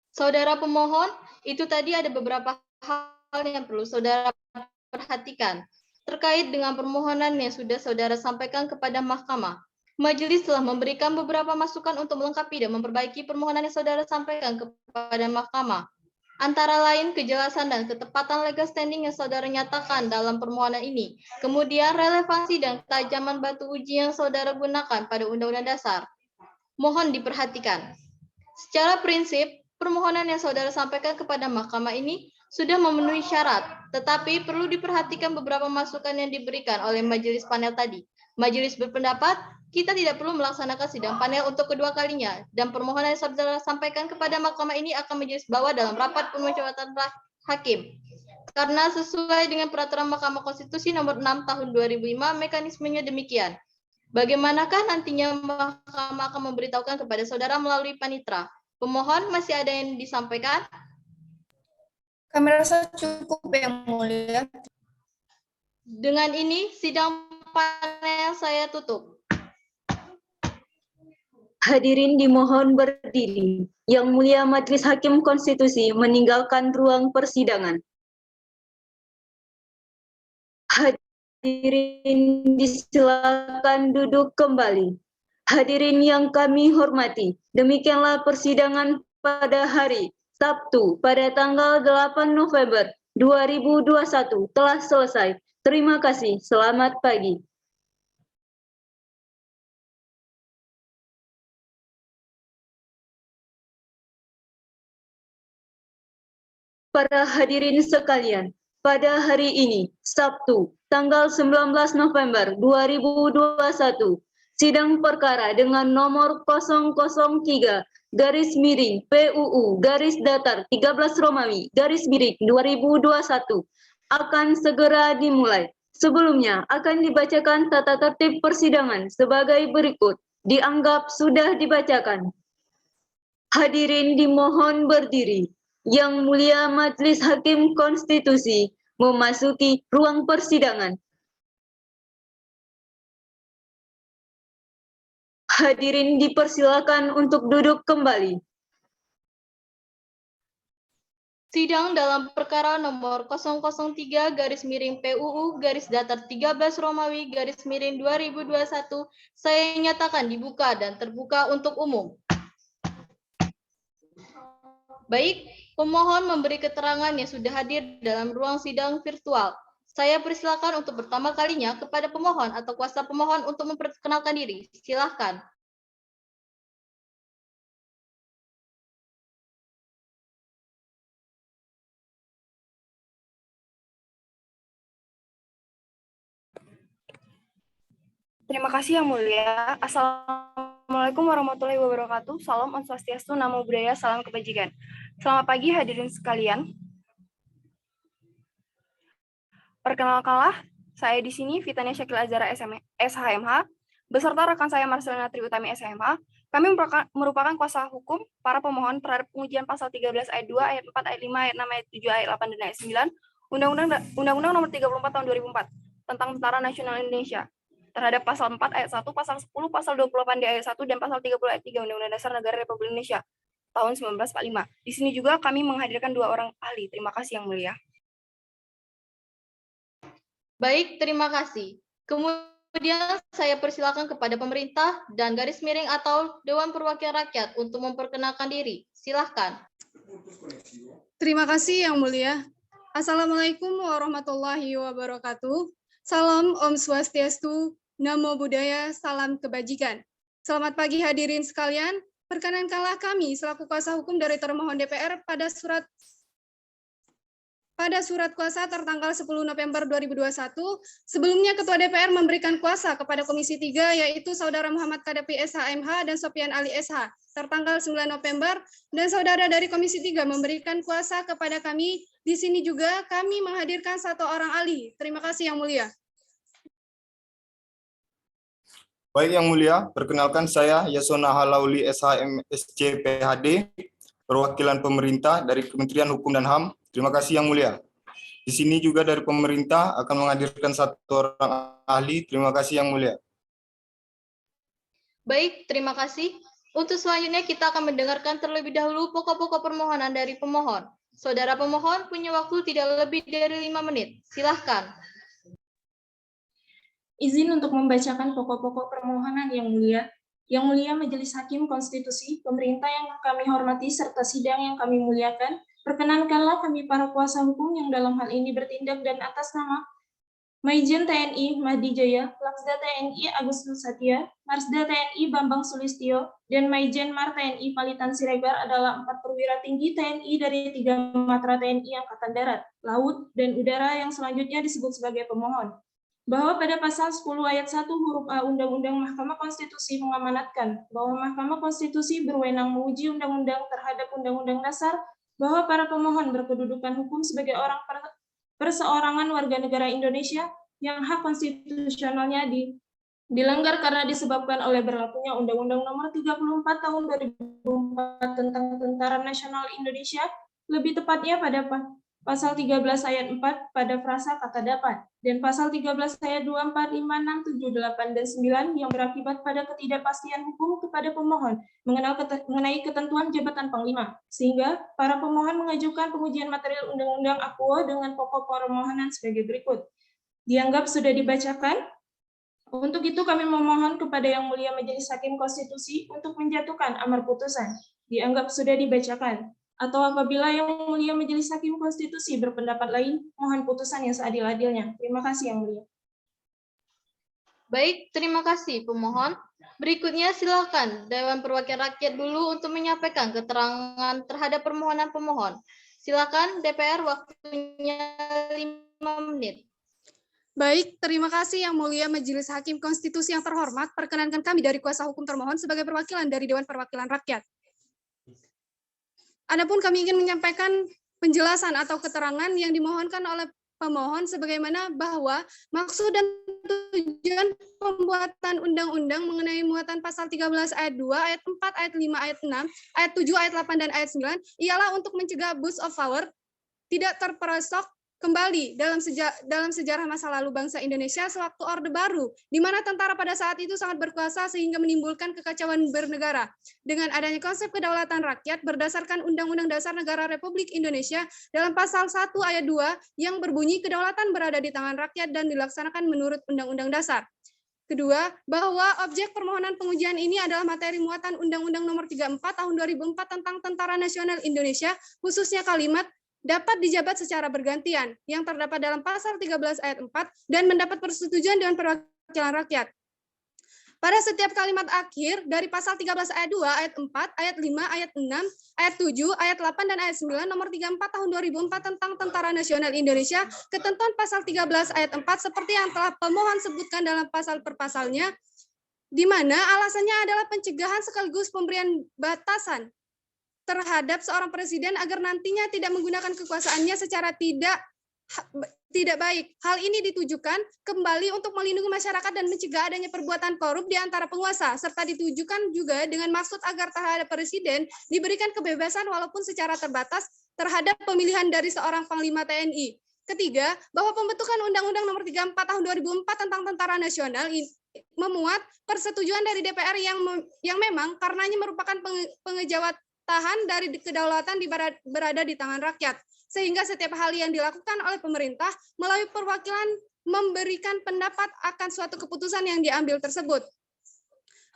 Saudara pemohon, itu tadi ada beberapa hal yang perlu saudara perhatikan terkait dengan permohonan yang sudah saudara sampaikan kepada Mahkamah. Majelis telah memberikan beberapa masukan untuk melengkapi dan memperbaiki permohonan yang saudara sampaikan kepada Mahkamah. Antara lain kejelasan dan ketepatan legal standing yang saudara nyatakan dalam permohonan ini. Kemudian relevansi dan ketajaman batu uji yang saudara gunakan pada Undang-Undang Dasar. Mohon diperhatikan. Secara prinsip, permohonan yang saudara sampaikan kepada Mahkamah ini sudah memenuhi syarat, tetapi perlu diperhatikan beberapa masukan yang diberikan oleh majelis panel tadi. Majelis berpendapat, kita tidak perlu melaksanakan sidang panel untuk kedua kalinya, dan permohonan yang saudara sampaikan kepada Mahkamah ini akan majelis bawa dalam rapat pemusyawaratan hakim. Karena sesuai dengan peraturan Mahkamah Konstitusi nomor 6 tahun 2005, mekanismenya demikian. Bagaimanakah nantinya Mahkamah akan memberitahukan kepada saudara melalui panitra? Pemohon masih ada yang disampaikan? Kami rasa cukup, Yang Mulia. Dengan ini, sidang panel saya tutup. Hadirin dimohon berdiri. Yang Mulia Majelis Hakim Konstitusi meninggalkan ruang persidangan. Hadirin disilakan duduk kembali. Hadirin yang kami hormati, demikianlah persidangan pada hari Sabtu pada tanggal 8 November 2021 telah selesai. Terima kasih, selamat pagi. Para hadirin sekalian, pada hari ini, Sabtu, tanggal 19 November 2021, sidang perkara dengan nomor 003-PUU-13-Romawi-2021 akan segera dimulai. Sebelumnya akan dibacakan tata tertib persidangan sebagai berikut. Dianggap sudah dibacakan. Hadirin dimohon berdiri. Yang Mulia Majelis Hakim Konstitusi memasuki ruang persidangan. Hadirin dipersilakan untuk duduk kembali. Sidang dalam perkara nomor 003-PUU-13-Romawi-2021 saya nyatakan dibuka dan terbuka untuk umum. Baik, pemohon memberi keterangan yang sudah hadir dalam ruang sidang virtual. Saya persilakan untuk pertama kalinya kepada pemohon atau kuasa pemohon untuk memperkenalkan diri. Silakan. Terima kasih Yang Mulia. Assalamualaikum warahmatullahi wabarakatuh. Salam Om Swastiastu, Namo Buddhaya, salam kebajikan. Selamat pagi hadirin sekalian. Perkenalkanlah, saya di sini Fitania Syakil Azhara SHMH, beserta rekan saya Marcelina Triutami SHMH. Kami merupakan kuasa hukum para pemohon terhadap pengujian pasal 13 ayat 2, ayat 4, ayat 5, ayat 6, ayat 7, ayat 8, dan ayat 9, Undang-Undang Nomor 34 Tahun 2004 tentang Tentara Nasional Indonesia, terhadap pasal 4 ayat 1, pasal 10, pasal 28 di ayat 1, dan pasal 30 ayat 3 Undang-Undang Dasar Negara Republik Indonesia tahun 1945. Di sini juga kami menghadirkan 2 orang ahli. Terima kasih Yang Mulia. Baik, terima kasih. Kemudian saya persilakan kepada pemerintah dan garis miring atau Dewan Perwakilan Rakyat untuk memperkenalkan diri. Silahkan. Terima kasih Yang Mulia. Assalamualaikum warahmatullahi wabarakatuh. Salam Om Swastiastu, Namo Buddhaya, salam kebajikan. Selamat pagi hadirin sekalian. Perkenankanlah kami selaku kuasa hukum dari termohon DPR pada surat kuasa tertanggal 10 November 2021, sebelumnya Ketua DPR memberikan kuasa kepada Komisi 3, yaitu Saudara Muhammad Kadapi SHMH dan Sofian Ali SH, tertanggal 9 November, dan Saudara dari Komisi 3 memberikan kuasa kepada kami. Di sini juga kami menghadirkan 1 orang ahli. Terima kasih Yang Mulia. Baik Yang Mulia, perkenalkan saya Yasona Halauli SHM SC PhD, perwakilan pemerintah dari Kementerian Hukum dan HAM. Terima kasih Yang Mulia. Di sini juga dari pemerintah akan menghadirkan 1 orang ahli. Terima kasih Yang Mulia. Baik, terima kasih. Untuk selanjutnya kita akan mendengarkan terlebih dahulu pokok-pokok permohonan dari pemohon. Saudara pemohon punya waktu tidak lebih dari 5 menit. Silahkan. Izin untuk membacakan pokok-pokok permohonan Yang Mulia. Yang Mulia Majelis Hakim Konstitusi, pemerintah yang kami hormati, serta sidang yang kami muliakan, perkenankanlah kami para kuasa hukum yang dalam hal ini bertindak dan atas nama Maijen TNI Mahdi Jaya, Laksda TNI Agus Nursatia, Marsda TNI Bambang Sulistyo, dan Maijen Mar TNI Palitan Siregar adalah 4 perwira tinggi TNI dari 3 matra TNI Angkatan Darat, Laut, dan Udara yang selanjutnya disebut sebagai pemohon. Bahwa pada pasal 10 ayat 1 huruf A Undang-Undang Mahkamah Konstitusi mengamanatkan bahwa Mahkamah Konstitusi berwenang menguji undang-undang terhadap Undang-Undang Dasar, bahwa para pemohon berkedudukan hukum sebagai orang perseorangan warga negara Indonesia yang hak konstitusionalnya dilanggar karena disebabkan oleh berlakunya Undang-Undang Nomor 34 Tahun 2004 tentang Tentara Nasional Indonesia, lebih tepatnya pada Pasal 13 ayat 4 pada frasa kata dapat, dan Pasal 13 ayat 2, 4, 5, 6, 7, 8, dan 9 yang berakibat pada ketidakpastian hukum kepada pemohon mengenai ketentuan jabatan Panglima, sehingga para pemohon mengajukan pengujian material Undang-Undang AKUO dengan pokok permohonan sebagai berikut. Dianggap sudah dibacakan. Untuk itu kami memohon kepada Yang Mulia Majelis Hakim Konstitusi untuk menjatuhkan amar putusan. Dianggap sudah dibacakan. Atau apabila Yang Mulia Majelis Hakim Konstitusi berpendapat lain, mohon putusan yang seadil-adilnya. Terima kasih Yang Mulia. Baik, terima kasih pemohon. Berikutnya silakan Dewan Perwakilan Rakyat dulu untuk menyampaikan keterangan terhadap permohonan pemohon. Silakan DPR, waktunya 5 menit. Baik, terima kasih Yang Mulia Majelis Hakim Konstitusi yang terhormat. Perkenankan kami dari kuasa hukum termohon sebagai perwakilan dari Dewan Perwakilan Rakyat. Adapun kami ingin menyampaikan penjelasan atau keterangan yang dimohonkan oleh pemohon sebagaimana bahwa maksud dan tujuan pembuatan undang-undang mengenai muatan pasal 13 ayat 2, ayat 4, ayat 5, ayat 6, ayat 7, ayat 8, dan ayat 9 ialah untuk mencegah abuse of power tidak terperosok kembali dalam sejarah masa lalu bangsa Indonesia sewaktu Orde Baru, di mana tentara pada saat itu sangat berkuasa sehingga menimbulkan kekacauan bernegara. Dengan adanya konsep kedaulatan rakyat berdasarkan Undang-Undang Dasar Negara Republik Indonesia dalam pasal 1 ayat 2 yang berbunyi kedaulatan berada di tangan rakyat dan dilaksanakan menurut Undang-Undang Dasar. Kedua, bahwa objek permohonan pengujian ini adalah materi muatan Undang-Undang Nomor 34 Tahun 2004 tentang Tentara Nasional Indonesia, khususnya kalimat dapat dijabat secara bergantian yang terdapat dalam pasal 13 ayat 4 dan mendapat persetujuan Dewan Perwakilan Rakyat. Pada setiap kalimat akhir dari pasal 13 ayat 2, ayat 4, ayat 5, ayat 6, ayat 7, ayat 8, dan ayat 9 nomor 34 tahun 2004 tentang Tentara Nasional Indonesia, ketentuan pasal 13 ayat 4 seperti yang telah pemohon sebutkan dalam pasal per pasalnya, di mana alasannya adalah pencegahan sekaligus pemberian batasan terhadap seorang presiden agar nantinya tidak menggunakan kekuasaannya secara tidak baik. Hal ini ditujukan kembali untuk melindungi masyarakat dan mencegah adanya perbuatan korup di antara penguasa, serta ditujukan juga dengan maksud agar terhadap presiden diberikan kebebasan walaupun secara terbatas terhadap pemilihan dari seorang Panglima TNI. Ketiga, bahwa pembentukan Undang-Undang Nomor 34 Tahun 2004 tentang Tentara Nasional memuat persetujuan dari DPR yang memang karenanya merupakan pengejawatan dari kedaulatan berada di tangan rakyat. Sehingga setiap hal yang dilakukan oleh pemerintah melalui perwakilan memberikan pendapat akan suatu keputusan yang diambil tersebut.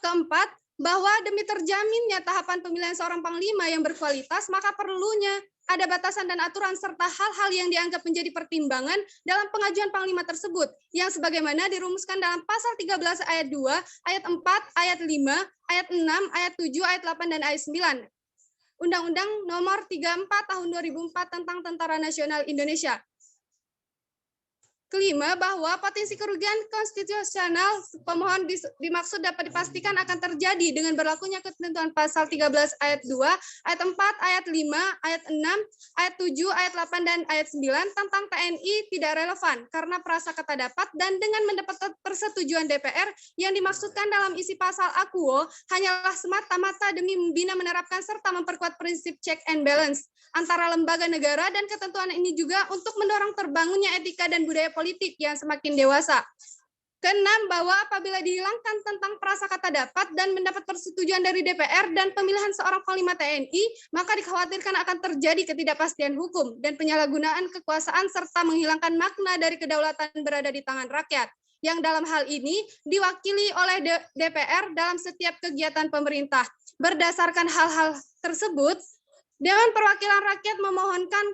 Keempat, bahwa demi terjaminnya tahapan pemilihan seorang panglima yang berkualitas, maka perlunya ada batasan dan aturan serta hal-hal yang dianggap menjadi pertimbangan dalam pengajuan panglima tersebut, yang sebagaimana dirumuskan dalam pasal 13 ayat 2, ayat 4, ayat 5, ayat 6, ayat 7, ayat 8, dan ayat 9. Undang-Undang Nomor 34 Tahun 2004 tentang Tentara Nasional Indonesia. Kelima, bahwa potensi kerugian konstitusional pemohon dimaksud dapat dipastikan akan terjadi dengan berlakunya ketentuan pasal 13 ayat 2, ayat 4, ayat 5, ayat 6, ayat 7, ayat 8, dan ayat 9 tentang TNI tidak relevan karena prasakata dapat dan dengan mendapat persetujuan DPR yang dimaksudkan dalam isi pasal akuo hanyalah semata-mata demi membina, menerapkan, serta memperkuat prinsip check and balance antara lembaga negara, dan ketentuan ini juga untuk mendorong terbangunnya etika dan budaya politik yang semakin dewasa. Keenam, bahwa apabila dihilangkan tentang prasakata dapat dan mendapat persetujuan dari DPR dan pemilihan seorang Panglima TNI, maka dikhawatirkan akan terjadi ketidakpastian hukum dan penyalahgunaan kekuasaan serta menghilangkan makna dari kedaulatan berada di tangan rakyat, yang dalam hal ini diwakili oleh DPR dalam setiap kegiatan pemerintah. Berdasarkan hal-hal tersebut, Dewan Perwakilan Rakyat memohonkan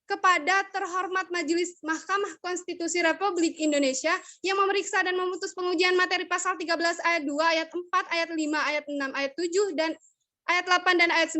kepada terhormat Majelis Mahkamah Konstitusi Republik Indonesia yang memeriksa dan memutus pengujian materi pasal 13 ayat 2, ayat 4, ayat 5, ayat 6, ayat 7, dan ayat 8 dan ayat 9,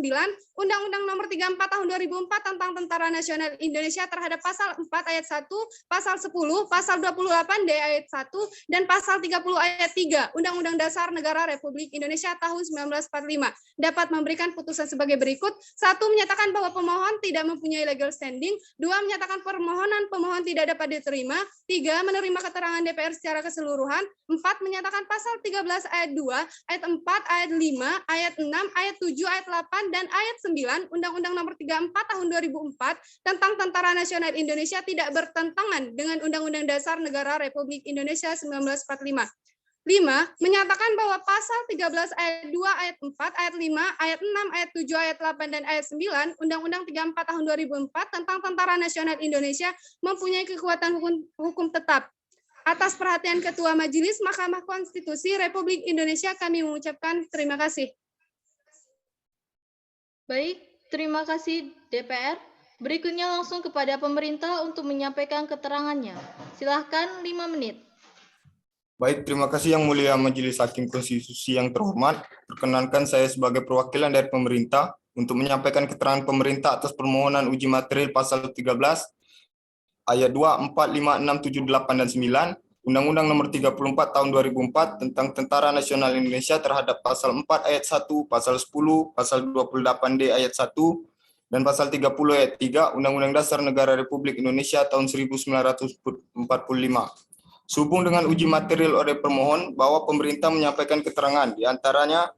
Undang-Undang Nomor 34 Tahun 2004 tentang Tentara Nasional Indonesia terhadap pasal 4 ayat 1, pasal 10, pasal 28D ayat 1, dan pasal 30 ayat 3, Undang-Undang Dasar Negara Republik Indonesia tahun 1945, dapat memberikan putusan sebagai berikut. 1. Menyatakan bahwa pemohon tidak mempunyai legal standing. 2. Menyatakan permohonan pemohon tidak dapat diterima. 3. Menerima keterangan DPR secara keseluruhan. 4. Menyatakan pasal 13 ayat 2, ayat 4, ayat 5, ayat 6, ayat 7, ayat 8, dan ayat 9 Undang-Undang Nomor 34 Tahun 2004 tentang Tentara Nasional Indonesia tidak bertentangan dengan Undang-Undang Dasar Negara Republik Indonesia 1945. 5. Menyatakan bahwa pasal 13 ayat 2, ayat 4, ayat 5, ayat 6, ayat 7, ayat 8, dan ayat 9 Undang-Undang 34 Tahun 2004 tentang Tentara Nasional Indonesia mempunyai kekuatan hukum tetap. Atas perhatian Ketua Majelis Mahkamah Konstitusi Republik Indonesia, kami mengucapkan terima kasih. Baik, terima kasih DPR. Berikutnya langsung kepada pemerintah untuk menyampaikan keterangannya. Silahkan 5 menit. Baik, terima kasih Yang Mulia Majelis Hakim Konstitusi yang terhormat. Perkenankan saya sebagai perwakilan dari pemerintah untuk menyampaikan keterangan pemerintah atas permohonan uji material pasal 13 ayat 2, 4, 5, 6, 7, 8, dan 9 Undang-Undang Nomor 34 Tahun 2004 tentang Tentara Nasional Indonesia terhadap pasal 4 ayat 1, pasal 10, pasal 28D ayat 1, dan pasal 30 ayat 3 Undang-Undang Dasar Negara Republik Indonesia tahun 1945. Sehubung dengan uji material oleh permohon bahwa pemerintah menyampaikan keterangan, diantaranya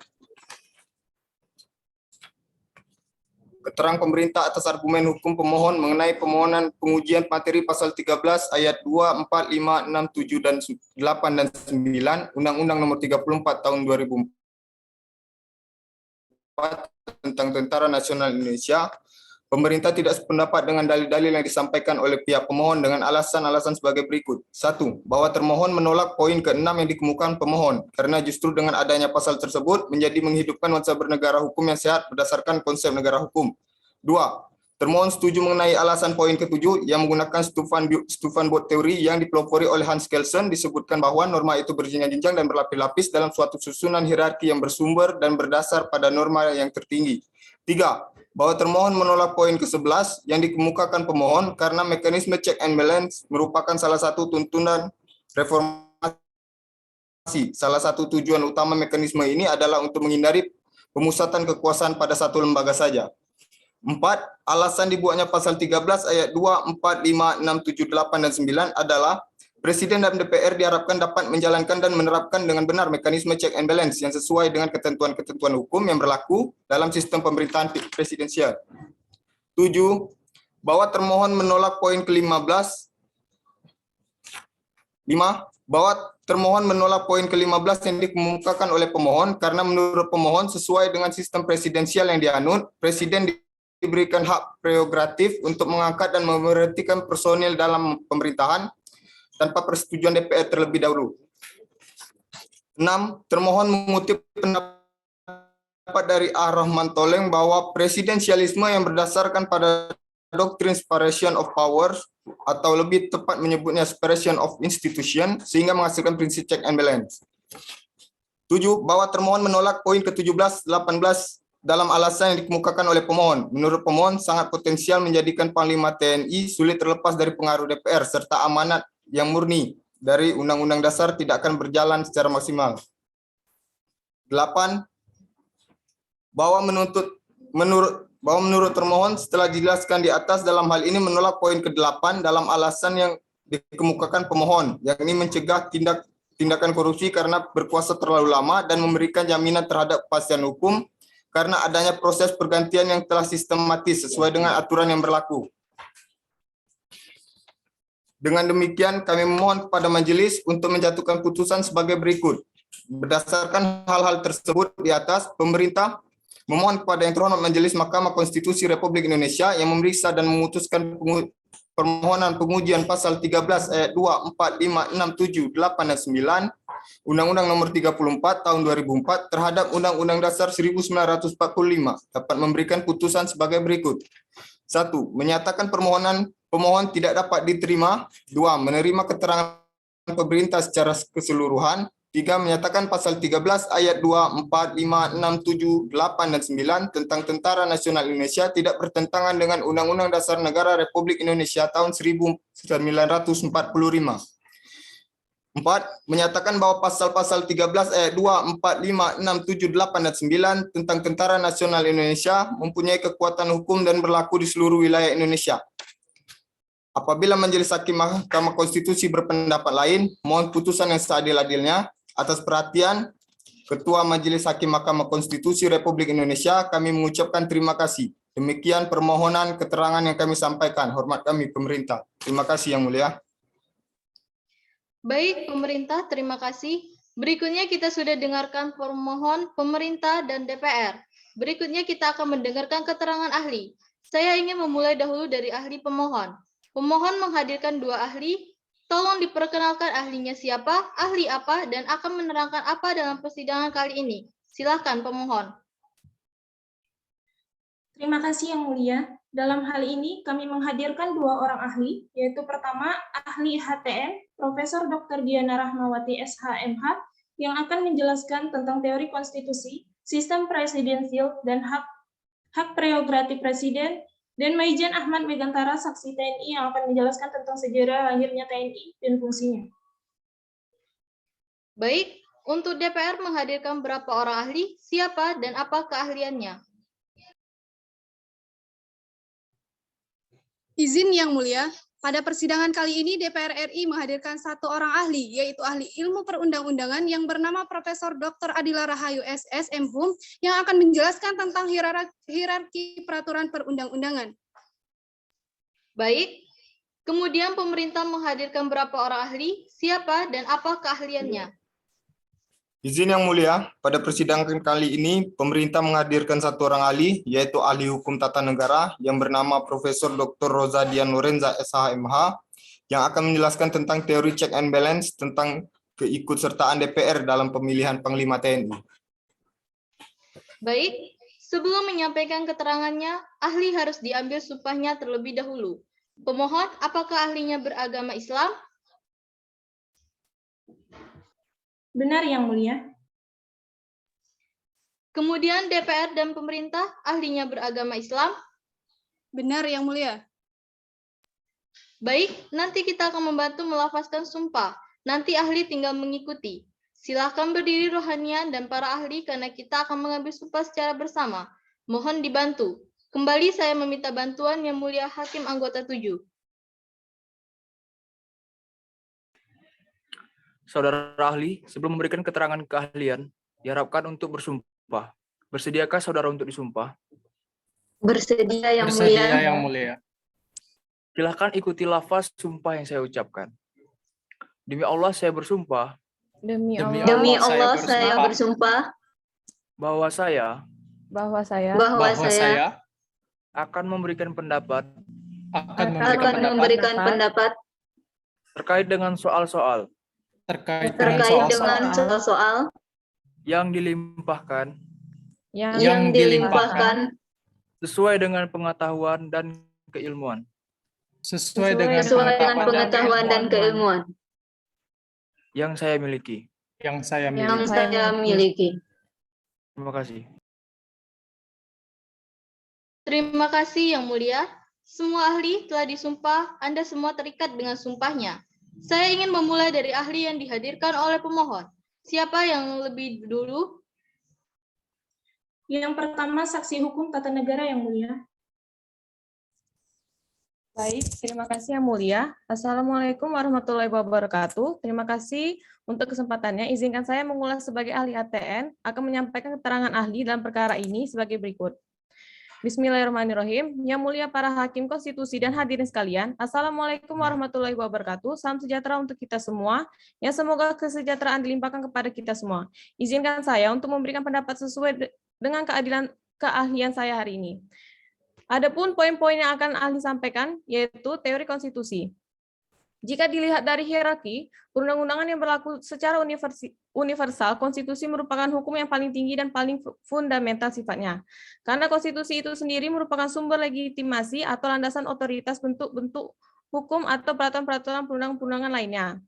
keterangan pemerintah atas argumen hukum pemohon mengenai permohonan pengujian materi pasal 13 ayat 2, 4, 5, 6, 7, dan 8 dan 9 Undang-Undang Nomor 34 Tahun 2004 tentang Tentara Nasional Indonesia. Pemerintah tidak sependapat dengan dalil-dalil yang disampaikan oleh pihak pemohon dengan alasan-alasan sebagai berikut. 1. Bahwa termohon menolak poin ke-6 yang dikemukakan pemohon, karena justru dengan adanya pasal tersebut menjadi menghidupkan konsep bernegara hukum yang sehat berdasarkan konsep negara hukum. 2. Termohon setuju mengenai alasan poin ke-7 yang menggunakan Stufan Bot teori yang dipelopori oleh Hans Kelsen. Disebutkan bahwa norma itu berjenjang-jenjang dan berlapis-lapis dalam suatu susunan hierarki yang bersumber dan berdasar pada norma yang tertinggi. 3. Bahwa termohon menolak poin ke-11 yang dikemukakan pemohon karena mekanisme check and balance merupakan salah satu tuntunan reformasi. Salah satu tujuan utama mekanisme ini adalah untuk menghindari pemusatan kekuasaan pada satu lembaga saja. 4. Alasan dibuatnya pasal 13 ayat 2, 4, 5, 6, 7, 8, dan 9 adalah Presiden dan DPR diharapkan dapat menjalankan dan menerapkan dengan benar mekanisme check and balance yang sesuai dengan ketentuan-ketentuan hukum yang berlaku dalam sistem pemerintahan presidensial. 7. Bahwa termohon menolak poin ke-15. 5. Bahwa termohon menolak poin ke-15 yang dikemukakan oleh pemohon karena menurut pemohon sesuai dengan sistem presidensial yang dianut, Presiden diberikan hak prerogatif untuk mengangkat dan memberhentikan personil dalam pemerintahan tanpa persetujuan DPR terlebih dahulu. 6. Termohon mengutip pendapat dari Rahman Toleng bahwa presidensialisme yang berdasarkan pada doktrin separation of powers atau lebih tepat menyebutnya separation of institution sehingga menghasilkan prinsip check and balance. 7. Bahwa termohon menolak poin ke-17, 18 dalam alasan yang dikemukakan oleh pemohon. Menurut pemohon, sangat potensial menjadikan Panglima TNI sulit terlepas dari pengaruh DPR serta amanat yang murni dari Undang-Undang Dasar tidak akan berjalan secara maksimal. 8. Bahwa menurut termohon setelah dijelaskan di atas dalam hal ini menolak poin ke-8 dalam alasan yang dikemukakan pemohon, yakni mencegah tindakan korupsi karena berkuasa terlalu lama dan memberikan jaminan terhadap kepastian hukum karena adanya proses pergantian yang telah sistematis sesuai dengan aturan yang berlaku. Dengan demikian, kami memohon kepada majelis untuk menjatuhkan putusan sebagai berikut. Berdasarkan hal-hal tersebut di atas, pemerintah memohon kepada yang terhormat Majelis Mahkamah Konstitusi Republik Indonesia yang memeriksa dan memutuskan permohonan pengujian pasal 13 ayat 2, 4, 5, 6, 7, 8, dan 9 Undang-Undang Nomor 34 Tahun 2004 terhadap Undang-Undang Dasar 1945 dapat memberikan putusan sebagai berikut. 1. Menyatakan pemohon tidak dapat diterima. 2. Menerima keterangan pemerintah secara keseluruhan. 3. Menyatakan pasal 13 ayat 2, 4, 5, 6, 7, 8, dan 9 tentang Tentara Nasional Indonesia tidak bertentangan dengan Undang-Undang Dasar Negara Republik Indonesia tahun 1945. 4. Menyatakan bahwa pasal-pasal 13 ayat 2, 4, 5, 6, 7, 8, dan 9 tentang Tentara Nasional Indonesia mempunyai kekuatan hukum dan berlaku di seluruh wilayah Indonesia. Apabila Majelis Hakim Mahkamah Konstitusi berpendapat lain, mohon putusan yang seadil-adilnya. Atas perhatian Ketua Majelis Hakim Mahkamah Konstitusi Republik Indonesia, kami mengucapkan terima kasih. Demikian permohonan keterangan yang kami sampaikan. Hormat kami pemerintah. Terima kasih Yang Mulia. Baik, pemerintah, terima kasih. Berikutnya kita sudah dengarkan pemohon, pemerintah, dan DPR. Berikutnya kita akan mendengarkan keterangan ahli. Saya ingin memulai dahulu dari ahli pemohon. Pemohon menghadirkan 2 ahli. Tolong diperkenalkan ahlinya siapa, ahli apa, dan akan menerangkan apa dalam persidangan kali ini. Silakan pemohon. Terima kasih Yang Mulia. Dalam hal ini kami menghadirkan 2 orang ahli, yaitu pertama ahli HTN, Profesor Dr. Diana Rahmawati SH.MH, yang akan menjelaskan tentang teori konstitusi, sistem presidensial, dan hak prerogatif presiden, dan Maijen Ahmad Megantara, saksi TNI, yang akan menjelaskan tentang sejarah lahirnya TNI dan fungsinya. Baik, untuk DPR menghadirkan berapa orang ahli, siapa, dan apa keahliannya? Izin Yang Mulia, pada persidangan kali ini DPR RI menghadirkan 1 orang ahli, yaitu ahli ilmu perundang-undangan yang bernama Profesor Dr. Adila Rahayu SS MHum, yang akan menjelaskan tentang hierarki peraturan perundang-undangan. Baik, kemudian pemerintah menghadirkan berapa orang ahli, siapa, dan apa keahliannya? Izin Yang Mulia, pada persidangan kali ini, pemerintah menghadirkan 1 orang ahli, yaitu ahli hukum tata negara yang bernama Profesor Dr. Rosa Dian Lorenza SH.MH, yang akan menjelaskan tentang teori check and balance tentang keikutsertaan DPR dalam pemilihan Panglima TNI. Baik, Sebelum menyampaikan keterangannya, ahli harus diambil sumpahnya terlebih dahulu. Pemohon, apakah ahlinya beragama Islam? Benar, Yang Mulia. Kemudian DPR dan pemerintah, ahlinya beragama Islam? Benar, Yang Mulia. Baik, nanti kita akan membantu melafazkan sumpah. Nanti ahli tinggal mengikuti. Silakan berdiri rohanian dan para ahli karena kita akan mengambil sumpah secara bersama. Mohon dibantu. Kembali saya meminta bantuan Yang Mulia Hakim Anggota 7. Saudara ahli, sebelum memberikan keterangan keahlian, diharapkan untuk bersumpah. Bersediakah saudara untuk disumpah? Bersedia Yang Bersedia, Mulia. Yang Mulia. Silahkan ikuti lafaz sumpah yang saya ucapkan. Demi Allah saya bersumpah Demi Demi Allah saya bersumpah bahwa saya bahwa saya bahwa saya akan memberikan pendapat akan akan memberikan pendapat terkait dengan soal-soal terkait terkait dengan soal-soal yang dilimpahkan yang dilimpahkan sesuai dengan pengetahuan dan keilmuan sesuai dengan pengetahuan dan keilmuan yang saya miliki. yang saya yang miliki. saya miliki. Terima kasih. Terima kasih Yang Mulia. Semua ahli telah disumpah, Anda semua terikat dengan sumpahnya. Saya ingin memulai dari ahli yang dihadirkan oleh pemohon. Siapa yang lebih dulu? Yang pertama, saksi hukum tata negara, Yang Mulia. Baik, terima kasih Yang Mulia. Assalamualaikum warahmatullahi wabarakatuh. Terima kasih untuk kesempatannya. Izinkan saya mengulas sebagai ahli ATN, akan menyampaikan keterangan ahli dalam perkara ini sebagai berikut. Bismillahirrahmanirrahim. Yang mulia para hakim konstitusi dan hadirin sekalian, Assalamualaikum warahmatullahi wabarakatuh. Salam sejahtera untuk kita semua, yang semoga kesejahteraan dilimpahkan kepada kita semua. Izinkan saya untuk memberikan pendapat sesuai dengan keahlian saya hari ini. Adapun poin-poin yang akan ahli sampaikan, yaitu teori konstitusi. Jika dilihat dari hierarki, perundang-undangan yang berlaku secara universal, konstitusi merupakan hukum yang paling tinggi dan paling fundamental sifatnya. Karena konstitusi itu sendiri merupakan sumber legitimasi atau landasan otoritas bentuk-bentuk hukum atau peraturan-peraturan perundang-undangan lainnya.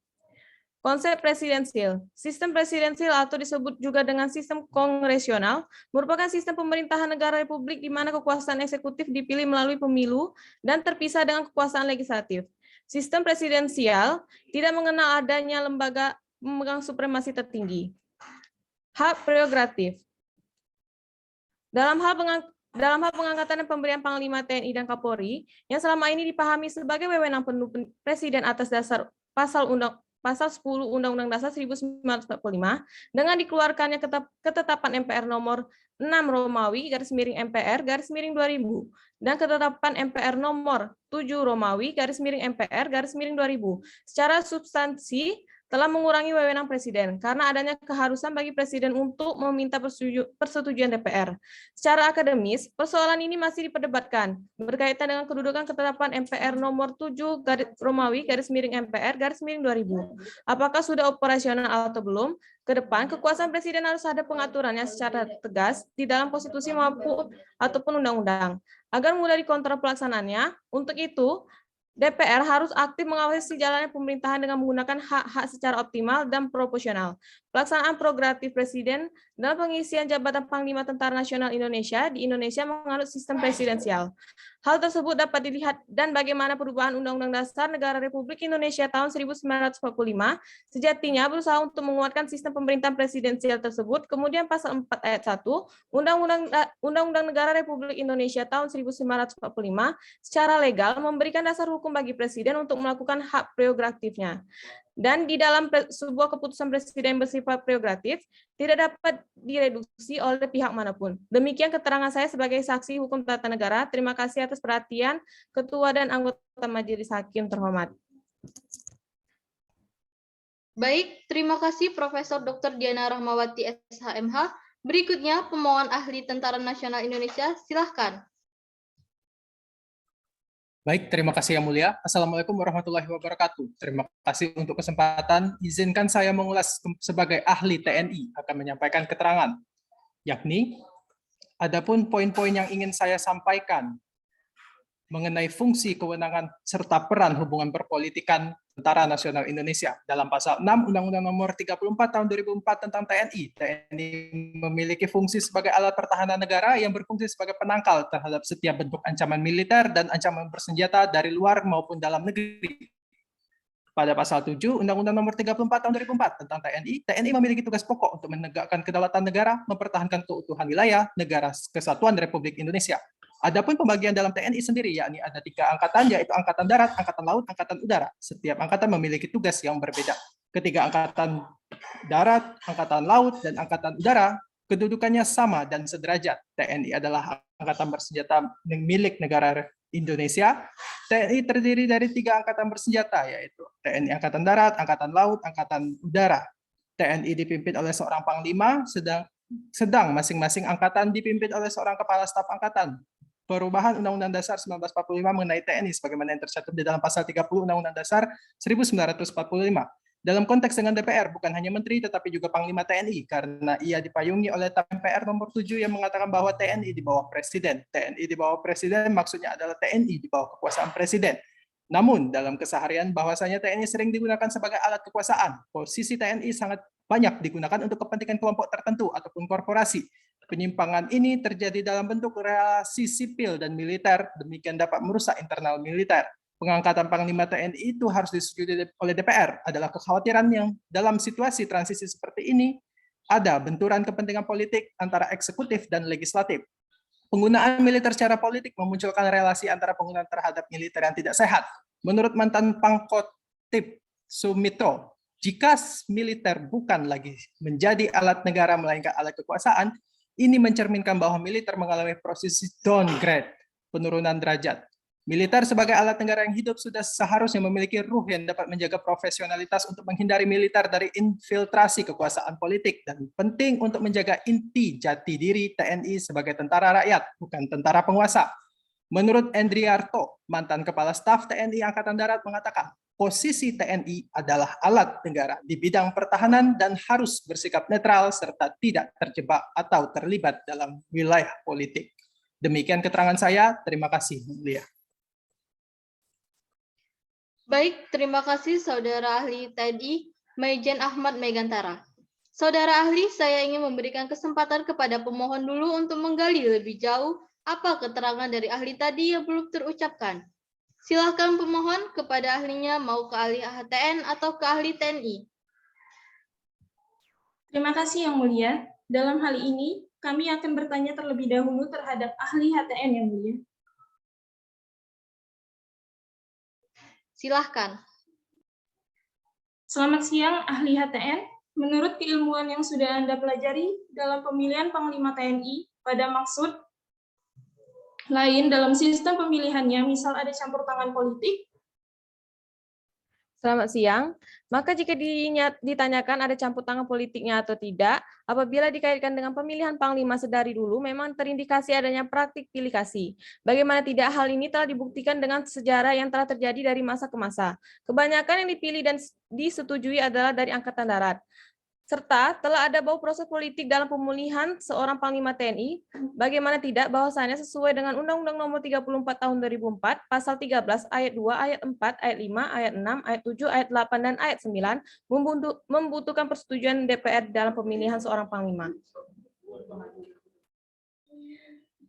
Konsep presidensial. Sistem presidensial atau disebut juga dengan sistem kongresional merupakan sistem pemerintahan negara republik di mana kekuasaan eksekutif dipilih melalui pemilu dan terpisah dengan kekuasaan legislatif. Sistem presidensial tidak mengenal adanya lembaga memegang supremasi tertinggi. Hak prerogatif. Dalam hal pengangkatan dan pemberian Panglima TNI dan Kapolri yang selama ini dipahami sebagai wewenang penuh Presiden atas dasar pasal 10 Undang-Undang Dasar 1945 dengan dikeluarkannya ketetapan MPR nomor 6 Romawi _MPR _2000 dan ketetapan MPR nomor 7 Romawi _MPR _2000 secara substansi telah mengurangi wewenang Presiden karena adanya keharusan bagi Presiden untuk meminta persetujuan DPR. Secara akademis, persoalan ini masih diperdebatkan berkaitan dengan kedudukan ketetapan MPR nomor 7 Romawi _MPR _2000. Apakah sudah operasional atau belum? Ke depan, kekuasaan Presiden harus ada pengaturannya secara tegas di dalam konstitusi ataupun undang-undang. Agar mudah dikontrol pelaksanaannya, untuk itu, DPR harus aktif mengawasi jalannya pemerintahan dengan menggunakan hak-hak secara optimal dan proporsional. Pelaksanaan prerogatif Presiden dalam pengisian jabatan Panglima Tentara Nasional Indonesia di Indonesia menganut sistem presidensial. Hal tersebut dapat dilihat dan bagaimana perubahan Undang-Undang Dasar Negara Republik Indonesia tahun 1945 sejatinya berusaha untuk menguatkan sistem pemerintahan presidensial tersebut. Kemudian pasal 4 ayat 1 Undang-Undang Negara Republik Indonesia tahun 1945 secara legal memberikan dasar hukum bagi Presiden untuk melakukan hak prerogatifnya. Dan di dalam sebuah keputusan Presiden bersifat prerogatif tidak dapat direduksi oleh pihak manapun. Demikian keterangan saya sebagai saksi hukum tata negara. Terima kasih atas perhatian Ketua dan anggota Majelis Hakim terhormat. Baik, terima kasih Profesor Dr. Diana Rahmawati SHMH. Berikutnya pemohon ahli Tentara Nasional Indonesia, silahkan. Baik, terima kasih Yang Mulia. Assalamualaikum warahmatullahi wabarakatuh. Terima kasih untuk kesempatan. Izinkan saya mengulas sebagai ahli TNI akan menyampaikan keterangan, yakni Adapun poin-poin yang ingin saya sampaikan mengenai fungsi, kewenangan, serta peran hubungan perpolitikan Tentara Nasional Indonesia. Dalam pasal 6 Undang-Undang Nomor 34 Tahun 2004 tentang TNI. TNI memiliki fungsi sebagai alat pertahanan negara yang berfungsi sebagai penangkal terhadap setiap bentuk ancaman militer dan ancaman bersenjata dari luar maupun dalam negeri. Pada pasal 7 Undang-Undang Nomor 34 Tahun 2004 tentang TNI, TNI memiliki tugas pokok untuk menegakkan kedaulatan negara, mempertahankan keutuhan wilayah negara Kesatuan Republik Indonesia. Adapun pembagian dalam TNI sendiri, yakni ada 3 angkatan, yaitu Angkatan Darat, Angkatan Laut, Angkatan Udara. Setiap angkatan memiliki tugas yang berbeda. Ketiga Angkatan Darat, Angkatan Laut, dan Angkatan Udara kedudukannya sama dan sederajat. TNI adalah angkatan bersenjata milik negara Indonesia. TNI terdiri dari 3 angkatan bersenjata, yaitu TNI Angkatan Darat, Angkatan Laut, Angkatan Udara. TNI dipimpin oleh seorang panglima, sedang masing-masing angkatan dipimpin oleh seorang kepala staf angkatan. Perubahan Undang-Undang Dasar 1945 mengenai TNI sebagaimana yang tercantum di dalam pasal 30 Undang-Undang Dasar 1945. Dalam konteks dengan DPR, bukan hanya menteri tetapi juga Panglima TNI, karena ia dipayungi oleh MPR nomor 7 yang mengatakan bahwa TNI di bawah Presiden. TNI di bawah Presiden maksudnya adalah TNI di bawah kekuasaan Presiden. Namun, dalam keseharian bahwasanya TNI sering digunakan sebagai alat kekuasaan. Posisi TNI sangat banyak digunakan untuk kepentingan kelompok tertentu ataupun korporasi. Penyimpangan ini terjadi dalam bentuk relasi sipil dan militer, demikian dapat merusak internal militer. Pengangkatan Panglima TNI itu harus disetujui oleh DPR, adalah kekhawatiran yang dalam situasi transisi seperti ini, ada benturan kepentingan politik antara eksekutif dan legislatif. Penggunaan militer secara politik memunculkan relasi antara penggunaan terhadap militer yang tidak sehat. Menurut mantan Pangkostip Sumitro, jika militer bukan lagi menjadi alat negara melainkan alat kekuasaan, ini mencerminkan bahwa militer mengalami proses downgrade, penurunan derajat. Militer sebagai alat negara yang hidup sudah seharusnya memiliki ruh yang dapat menjaga profesionalitas untuk menghindari militer dari infiltrasi kekuasaan politik dan penting untuk menjaga inti jati diri TNI sebagai tentara rakyat, bukan tentara penguasa. Menurut Endriarto, mantan Kepala Staf TNI Angkatan Darat mengatakan, posisi TNI adalah alat negara di bidang pertahanan dan harus bersikap netral serta tidak terjebak atau terlibat dalam wilayah politik. Demikian keterangan saya, terima kasih, Mulia. Baik, terima kasih Saudara Ahli TNI Maijen Ahmad Megantara. Saudara Ahli, saya ingin memberikan kesempatan kepada pemohon dulu untuk menggali lebih jauh apa keterangan dari ahli tadi yang belum terucapkan. Silakan pemohon kepada ahlinya, mau ke ahli HTN atau ke ahli TNI. Terima kasih Yang Mulia. Dalam hal ini, kami akan bertanya terlebih dahulu terhadap ahli HTN Yang Mulia. Silahkan. Selamat siang, ahli HTN. Menurut keilmuan yang sudah Anda pelajari dalam pemilihan Panglima TNI, pada maksud lain dalam sistem pemilihannya, misal ada campur tangan politik. Selamat siang. Maka jika ditanyakan ada campur tangan politiknya atau tidak, apabila dikaitkan dengan pemilihan Panglima sedari dulu, memang terindikasi adanya praktik pilih kasih. Bagaimana tidak, hal ini telah dibuktikan dengan sejarah yang telah terjadi dari masa ke masa. Kebanyakan yang dipilih dan disetujui adalah dari Angkatan Darat. Serta telah ada bau proses politik dalam pemilihan seorang Panglima TNI, bagaimana tidak bahwasannya sesuai dengan Undang-Undang Nomor 34 Tahun 2004, Pasal 13, Ayat 2, Ayat 4, Ayat 5, Ayat 6, Ayat 7, Ayat 8, dan Ayat 9, membutuhkan persetujuan DPR dalam pemilihan seorang Panglima.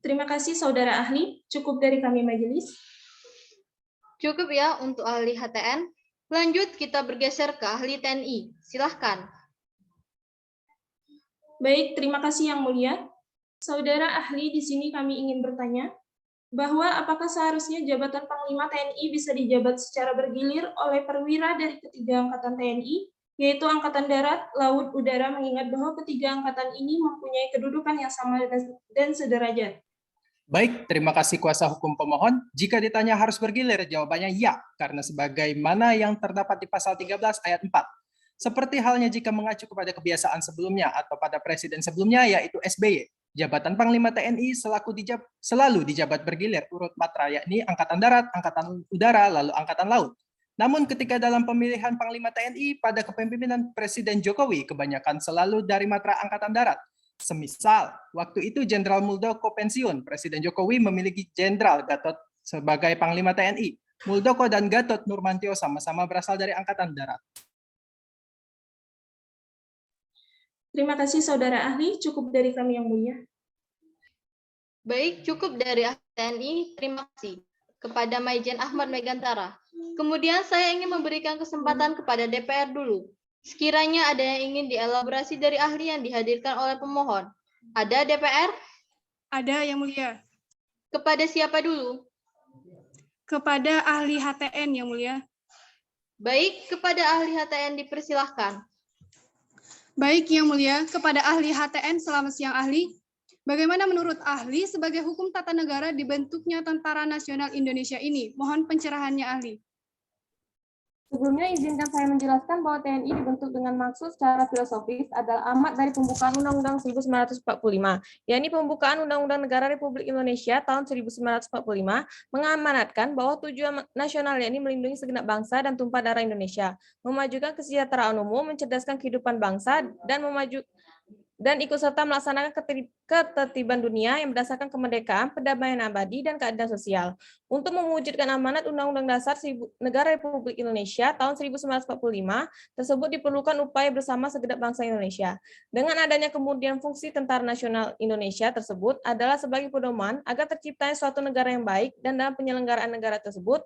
Terima kasih Saudara Ahli, cukup dari kami majelis. Cukup ya untuk ahli HTN. Lanjut kita bergeser ke ahli TNI. Silahkan. Baik, terima kasih Yang Mulia. Saudara ahli, di sini kami ingin bertanya bahwa apakah seharusnya jabatan Panglima TNI bisa dijabat secara bergilir oleh perwira dari ketiga angkatan TNI, yaitu Angkatan Darat, Laut, Udara, mengingat bahwa ketiga angkatan ini mempunyai kedudukan yang sama dan sederajat. Baik, terima kasih kuasa hukum pemohon. Jika ditanya harus bergilir, jawabannya ya, karena sebagaimana yang terdapat di pasal 13 ayat 4. Seperti halnya jika mengacu kepada kebiasaan sebelumnya atau pada presiden sebelumnya, yaitu SBY. Jabatan Panglima TNI selalu dijabat bergilir urut matra, yakni Angkatan Darat, Angkatan Udara, lalu Angkatan Laut. Namun ketika dalam pemilihan Panglima TNI pada kepemimpinan Presiden Jokowi, kebanyakan selalu dari matra Angkatan Darat. Semisal, waktu itu Jenderal Muldoko pensiun, Presiden Jokowi memiliki Jenderal Gatot sebagai Panglima TNI. Muldoko dan Gatot Nurmantio sama-sama berasal dari Angkatan Darat. Terima kasih saudara ahli, cukup dari kami yang mulia. Baik, cukup dari ahli TNI. Terima kasih kepada Maijen Ahmad Megantara. Kemudian saya ingin memberikan kesempatan kepada DPR dulu. Sekiranya ada yang ingin dielaborasi dari ahli yang dihadirkan oleh pemohon. Ada DPR? Ada yang mulia. Kepada siapa dulu? Kepada ahli HTN yang mulia. Baik, kepada ahli HTN dipersilahkan. Baik yang mulia, kepada ahli HTN selamat siang ahli. Bagaimana menurut ahli sebagai hukum tata negara dibentuknya Tentara Nasional Indonesia ini? Mohon pencerahannya ahli. Sebelumnya izinkan saya menjelaskan bahwa TNI dibentuk dengan maksud secara filosofis adalah amat dari pembukaan Undang-Undang 1945, yakni pembukaan Undang-Undang Negara Republik Indonesia tahun 1945 mengamanatkan bahwa tujuan nasional yakni melindungi segenap bangsa dan tumpah darah Indonesia, memajukan kesejahteraan umum, mencerdaskan kehidupan bangsa, dan ikut serta melaksanakan ketertiban dunia yang berdasarkan kemerdekaan, perdamaian abadi, dan keadilan sosial. Untuk mewujudkan amanat Undang-Undang Dasar Negara Republik Indonesia tahun 1945 tersebut diperlukan upaya bersama segenap bangsa Indonesia. Dengan adanya kemudian fungsi Tentara Nasional Indonesia tersebut adalah sebagai pedoman agar terciptanya suatu negara yang baik dan dalam penyelenggaraan negara tersebut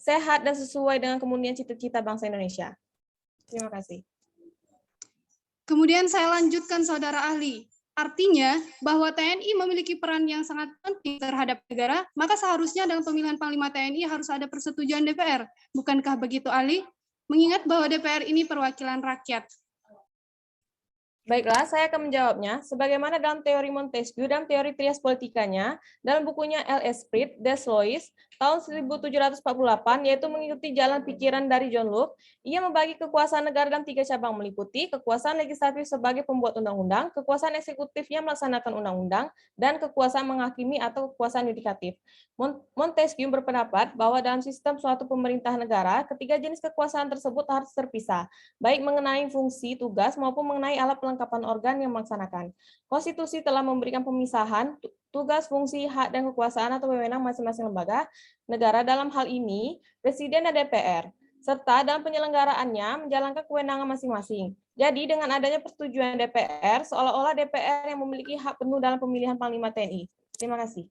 sehat dan sesuai dengan kemudian cita-cita bangsa Indonesia. Terima kasih. Kemudian saya lanjutkan saudara ahli. Artinya bahwa TNI memiliki peran yang sangat penting terhadap negara, maka seharusnya dalam pemilihan Panglima TNI harus ada persetujuan DPR. Bukankah begitu ahli? Mengingat bahwa DPR ini perwakilan rakyat. Baiklah, saya akan menjawabnya. Sebagaimana dalam teori Montesquieu dan teori trias politikanya, dalam bukunya L'Esprit des Lois tahun 1748, yaitu mengikuti jalan pikiran dari John Locke, ia membagi kekuasaan negara dalam 3 cabang meliputi kekuasaan legislatif sebagai pembuat undang-undang, kekuasaan eksekutif yang melaksanakan undang-undang, dan kekuasaan menghakimi atau kekuasaan yudikatif. Montesquieu berpendapat bahwa dalam sistem suatu pemerintah negara, ketiga jenis kekuasaan tersebut harus terpisah, baik mengenai fungsi, tugas, maupun mengenai alat pelengkapan organ yang melaksanakan. Konstitusi telah memberikan pemisahan tugas, fungsi, hak, dan kekuasaan atau wewenang masing-masing lembaga negara, dalam hal ini Presiden dan DPR, serta dalam penyelenggaraannya menjalankan kewenangan masing-masing. Jadi dengan adanya persetujuan DPR, seolah-olah DPR yang memiliki hak penuh dalam pemilihan Panglima TNI. Terima kasih.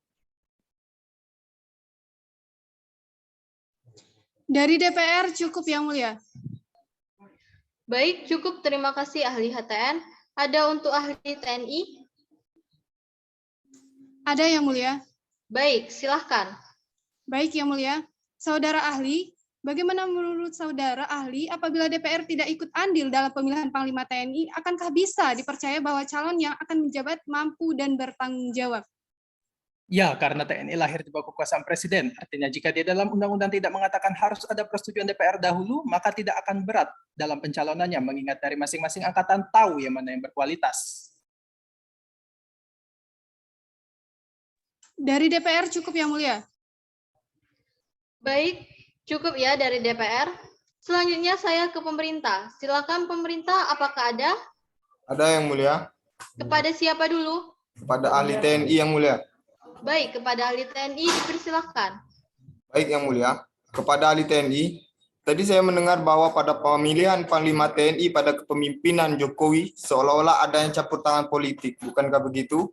Dari DPR cukup yang mulia. Baik, cukup. Terima kasih ahli HTN. Ada untuk ahli TNI? Ada yang mulia. Baik, silahkan. Baik yang mulia. Saudara ahli, bagaimana menurut saudara ahli apabila DPR tidak ikut andil dalam pemilihan Panglima TNI, akankah bisa dipercaya bahwa calon yang akan menjabat mampu dan bertanggung jawab? Ya, karena TNI lahir di bawah kekuasaan Presiden. Artinya jika di dalam undang-undang tidak mengatakan harus ada persetujuan DPR dahulu, maka tidak akan berat dalam pencalonannya, mengingat dari masing-masing angkatan tahu yang mana yang berkualitas. Dari DPR cukup yang mulia. Baik, cukup ya dari DPR. Selanjutnya saya ke pemerintah. Silakan pemerintah, apakah ada? Ada yang mulia. Kepada siapa dulu? Kepada ahli TNI yang mulia. Baik, kepada ahli TNI dipersilahkan. Baik yang mulia. Kepada ahli TNI, tadi saya mendengar bahwa pada pemilihan Panglima TNI pada kepemimpinan Jokowi seolah-olah ada yang campur tangan politik. Bukankah begitu?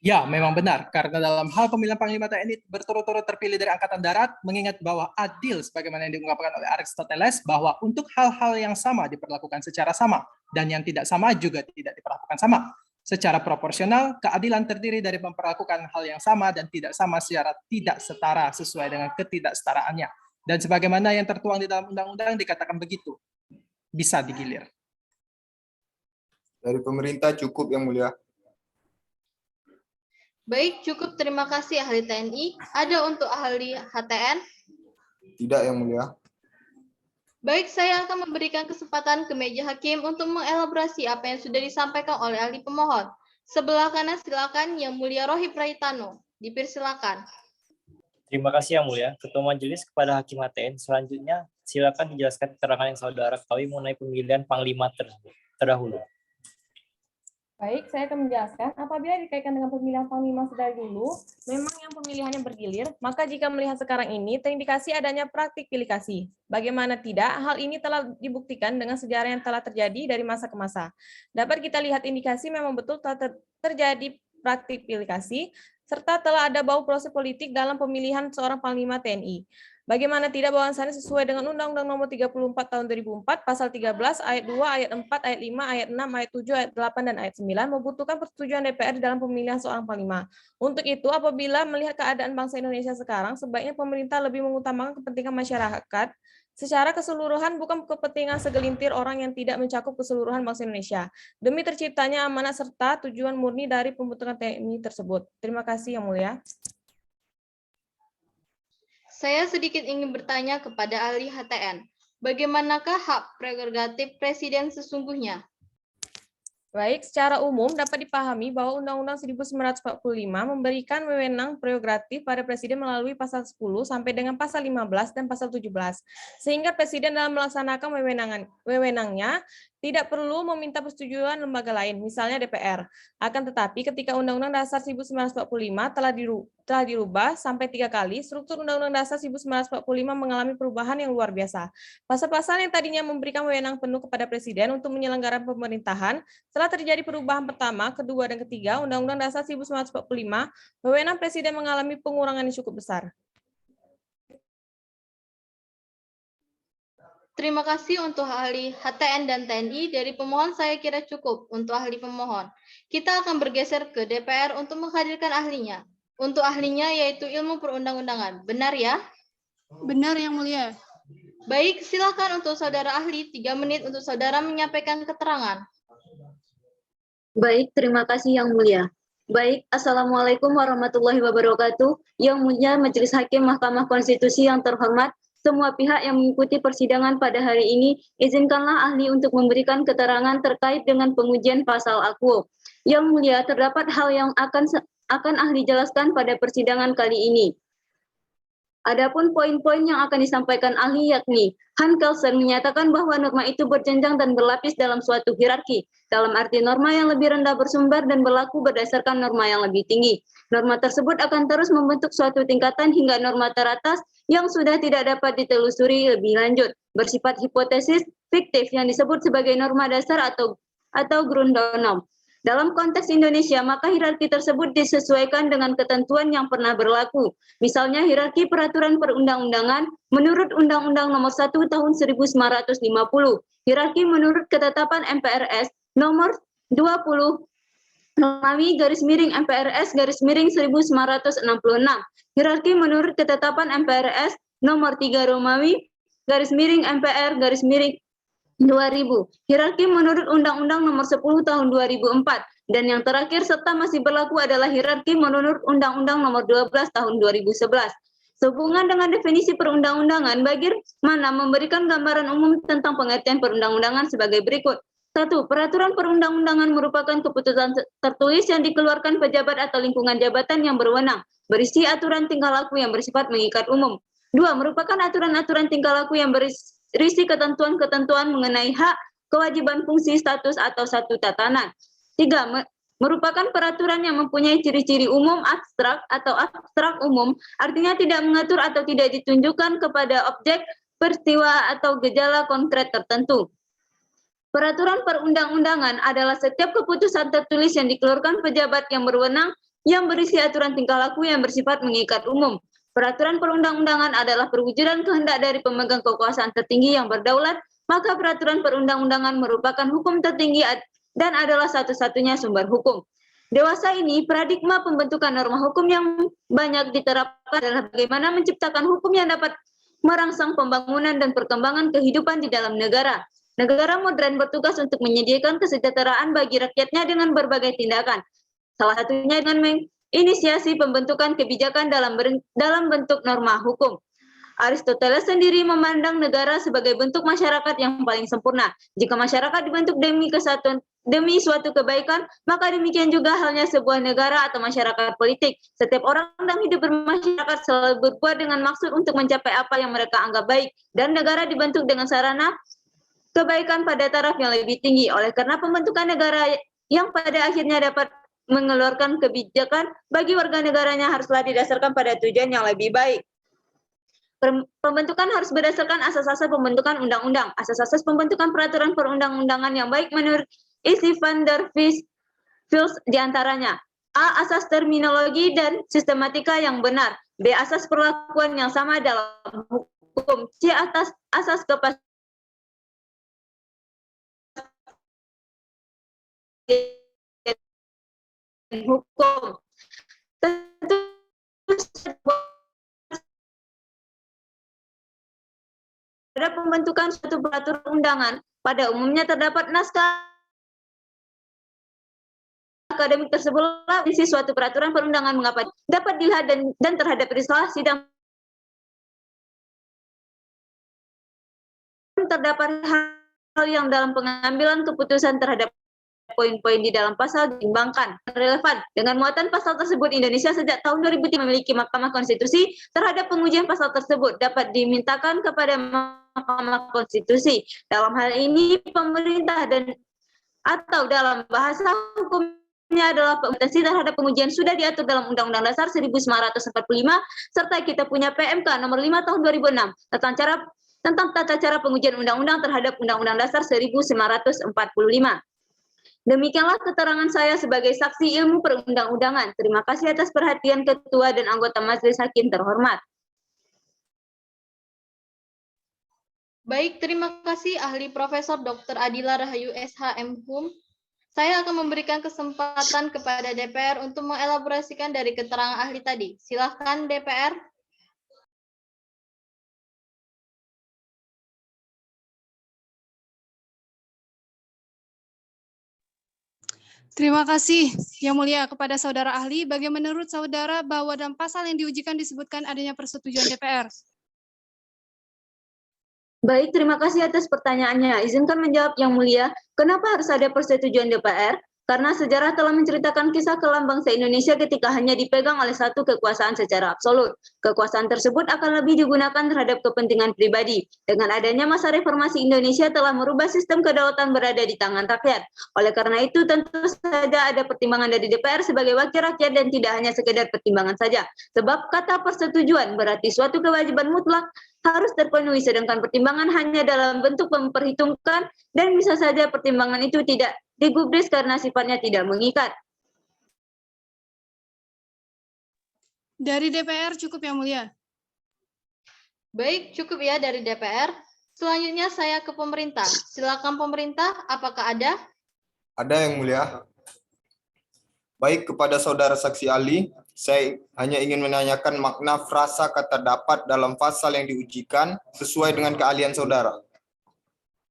Ya, memang benar. Karena dalam hal pemilihan Panglima TNI berturut-turut terpilih dari Angkatan Darat, mengingat bahwa adil sebagaimana yang diungkapkan oleh Aristoteles, bahwa untuk hal-hal yang sama diperlakukan secara sama, dan yang tidak sama juga tidak diperlakukan sama. Secara proporsional, keadilan terdiri dari memperlakukan hal yang sama dan tidak sama secara tidak setara sesuai dengan ketidaksetaraannya. Dan sebagaimana yang tertuang di dalam undang-undang dikatakan begitu. Bisa digilir. Dari pemerintah cukup yang mulia. Baik, cukup. Terima kasih ahli TNI. Ada untuk ahli HTN? Tidak yang mulia. Baik, saya akan memberikan kesempatan ke meja hakim untuk mengelaborasi apa yang sudah disampaikan oleh ahli pemohon. Sebelah kanan silakan Yang Mulia Rohib Raitano. Dipersilakan. Terima kasih Yang Mulia. Ketua Majelis kepada Hakim HTN. Selanjutnya silakan dijelaskan keterangan yang saudara ketahui mengenai pemilihan Panglima terdahulu. Baik, saya akan menjelaskan. Apabila dikaitkan dengan pemilihan panglima sedari dulu, memang yang pemilihannya bergilir, maka jika melihat sekarang ini, terindikasi adanya praktik pilih kasih. Bagaimana tidak, hal ini telah dibuktikan dengan sejarah yang telah terjadi dari masa ke masa. Dapat kita lihat indikasi memang betul telah terjadi praktik pilih kasih, serta telah ada bau proses politik dalam pemilihan seorang panglima TNI. Bagaimana tidak bahwasannya sesuai dengan Undang-Undang Nomor 34 Tahun 2004, Pasal 13, Ayat 2, Ayat 4, Ayat 5, Ayat 6, Ayat 7, Ayat 8, dan Ayat 9 membutuhkan persetujuan DPR dalam pemilihan seorang panglima. Untuk itu, apabila melihat keadaan bangsa Indonesia sekarang, sebaiknya pemerintah lebih mengutamakan kepentingan masyarakat secara keseluruhan, bukan kepentingan segelintir orang yang tidak mencakup keseluruhan bangsa Indonesia, demi terciptanya amanat serta tujuan murni dari pembentukan TNI tersebut. Terima kasih, Yang Mulia. Saya sedikit ingin bertanya kepada ahli HTN. Bagaimanakah hak prerogatif Presiden sesungguhnya? Baik, secara umum dapat dipahami bahwa Undang-Undang 1945 memberikan wewenang prerogatif pada Presiden melalui pasal 10 sampai dengan pasal 15 dan pasal 17. Sehingga Presiden dalam melaksanakan wewenangnya tidak perlu meminta persetujuan lembaga lain, misalnya DPR. Akan tetapi ketika Undang-Undang Dasar 1945 telah dirubah sampai 3 kali, struktur Undang-Undang Dasar 1945 mengalami perubahan yang luar biasa. Pasal-pasal yang tadinya memberikan wewenang penuh kepada Presiden untuk menyelenggarakan pemerintahan, setelah terjadi perubahan pertama, kedua, dan ketiga, Undang-Undang Dasar 1945, wewenang Presiden mengalami pengurangan yang cukup besar. Terima kasih untuk ahli HTN dan TNI. Dari pemohon saya kira cukup untuk ahli pemohon. Kita akan bergeser ke DPR untuk menghadirkan ahlinya. Untuk ahlinya yaitu ilmu perundang-undangan. Benar ya? Benar, Yang Mulia. Baik, silakan untuk saudara ahli 3 menit untuk saudara menyampaikan keterangan. Baik, terima kasih Yang Mulia. Baik, Assalamualaikum warahmatullahi wabarakatuh. Yang Mulia Majelis Hakim Mahkamah Konstitusi yang terhormat, semua pihak yang mengikuti persidangan pada hari ini, izinkanlah ahli untuk memberikan keterangan terkait dengan pengujian pasal akuo. Yang Mulia, terdapat hal yang akan ahli jelaskan pada persidangan kali ini. Adapun poin-poin yang akan disampaikan ahli yakni, Han Kelsen menyatakan bahwa norma itu berjenjang dan berlapis dalam suatu hierarki, dalam arti norma yang lebih rendah bersumber dan berlaku berdasarkan norma yang lebih tinggi. Norma tersebut akan terus membentuk suatu tingkatan hingga norma teratas yang sudah tidak dapat ditelusuri lebih lanjut, bersifat hipotesis fiktif yang disebut sebagai norma dasar atau Grundnorm. Dalam konteks Indonesia, maka hierarki tersebut disesuaikan dengan ketentuan yang pernah berlaku. Misalnya hierarki peraturan perundang-undangan menurut Undang-Undang Nomor 1 Tahun 1950. Hierarki menurut ketetapan MPRS Nomor 20 Romawi _MPRS _1966. Hierarki menurut ketetapan MPRS Nomor 3 Romawi _MPR _2000. Hierarki menurut Undang-Undang Nomor 10 Tahun 2004. Dan yang terakhir serta masih berlaku adalah hierarki menurut Undang-Undang Nomor 12 Tahun 2011. Sehubungan dengan definisi perundang-undangan, bagaimana memberikan gambaran umum tentang pengertian perundang-undangan sebagai berikut. 1. Peraturan perundang-undangan merupakan keputusan tertulis yang dikeluarkan pejabat atau lingkungan jabatan yang berwenang, berisi aturan tingkah laku yang bersifat mengikat umum. 2. Merupakan aturan-aturan tingkah laku yang berisi ketentuan-ketentuan mengenai hak, kewajiban, fungsi, status, atau satu tatanan. 3. Merupakan peraturan yang mempunyai ciri-ciri umum abstrak atau abstrak umum, artinya tidak mengatur atau tidak ditunjukkan kepada objek, peristiwa, atau gejala konkret tertentu. Peraturan perundang-undangan adalah setiap keputusan tertulis yang dikeluarkan pejabat yang berwenang yang berisi aturan tingkah laku yang bersifat mengikat umum. Peraturan perundang-undangan adalah perwujudan kehendak dari pemegang kekuasaan tertinggi yang berdaulat, maka peraturan perundang-undangan merupakan hukum tertinggi dan adalah satu-satunya sumber hukum. Dewasa ini, paradigma pembentukan norma hukum yang banyak diterapkan adalah bagaimana menciptakan hukum yang dapat merangsang pembangunan dan perkembangan kehidupan di dalam negara. Negara modern bertugas untuk menyediakan kesejahteraan bagi rakyatnya dengan berbagai tindakan. Salah satunya dengan inisiasi pembentukan kebijakan dalam bentuk norma hukum. Aristoteles sendiri memandang negara sebagai bentuk masyarakat yang paling sempurna. Jika masyarakat dibentuk demi suatu kebaikan, maka demikian juga halnya sebuah negara atau masyarakat politik. Setiap orang dalam hidup bermasyarakat selalu berbuat dengan maksud untuk mencapai apa yang mereka anggap baik, dan negara dibentuk dengan sarana kebaikan pada taraf yang lebih tinggi. Oleh karena pembentukan negara yang pada akhirnya dapat mengeluarkan kebijakan bagi warga negaranya haruslah didasarkan pada tujuan yang lebih baik. Pembentukan harus berdasarkan asas-asas pembentukan undang-undang, asas-asas pembentukan peraturan perundang-undangan yang baik menurut isi van der Vils diantaranya. A. Asas terminologi dan sistematika yang benar. B. Asas perlakuan yang sama dalam hukum. C. Asas kepastian hukum. Tentu pada pembentukan suatu peraturan undangan, pada umumnya terdapat naskah akademik tersebut isi suatu peraturan perundangan mengapa dapat dilihat dan terhadap risalah sidang terdapat hal yang dalam pengambilan keputusan terhadap poin-poin di dalam pasal ditimbangkan relevan dengan muatan pasal tersebut. Indonesia sejak tahun 2003 memiliki Mahkamah Konstitusi. Terhadap pengujian pasal tersebut dapat dimintakan kepada Mahkamah Konstitusi. Dalam hal ini pemerintah dan atau dalam bahasa hukumnya adalah kompetensi terhadap pengujian sudah diatur dalam Undang-Undang Dasar 1945 serta kita punya PMK nomor 5 tahun 2006 tentang tata cara pengujian undang-undang terhadap Undang-Undang Dasar 1945. Demikianlah keterangan saya sebagai saksi ilmu perundang-undangan. Terima kasih atas perhatian Ketua dan anggota Majelis Hakim terhormat. Baik, terima kasih Ahli Profesor Dr. Adila Rahayu SH.M. Hum. Saya akan memberikan kesempatan kepada DPR untuk mengelaborasikan dari keterangan ahli tadi. Silakan DPR. Terima kasih, Yang Mulia, kepada Saudara Ahli. Bagaimana menurut Saudara bahwa dalam pasal yang diujikan disebutkan adanya persetujuan DPR? Baik, terima kasih atas pertanyaannya. Izinkan menjawab Yang Mulia, kenapa harus ada persetujuan DPR? Karena sejarah telah menceritakan kisah kelam bangsa Indonesia ketika hanya dipegang oleh satu kekuasaan secara absolut. Kekuasaan tersebut akan lebih digunakan terhadap kepentingan pribadi. Dengan adanya masa reformasi Indonesia telah merubah sistem kedaulatan berada di tangan rakyat. Oleh karena itu tentu saja ada pertimbangan dari DPR sebagai wakil rakyat dan tidak hanya sekedar pertimbangan saja. Sebab kata persetujuan berarti suatu kewajiban mutlak harus terpenuhi, sedangkan pertimbangan hanya dalam bentuk memperhitungkan dan bisa saja pertimbangan itu tidak digubris karena sifatnya tidak mengikat. Dari DPR cukup, Yang Mulia. Baik, cukup ya dari DPR. Selanjutnya saya ke pemerintah. Silakan pemerintah, apakah ada? Ada Yang Mulia. Baik, kepada saudara saksi ahli, saya hanya ingin menanyakan makna frasa kata dapat dalam pasal yang diujikan sesuai dengan keahlian saudara.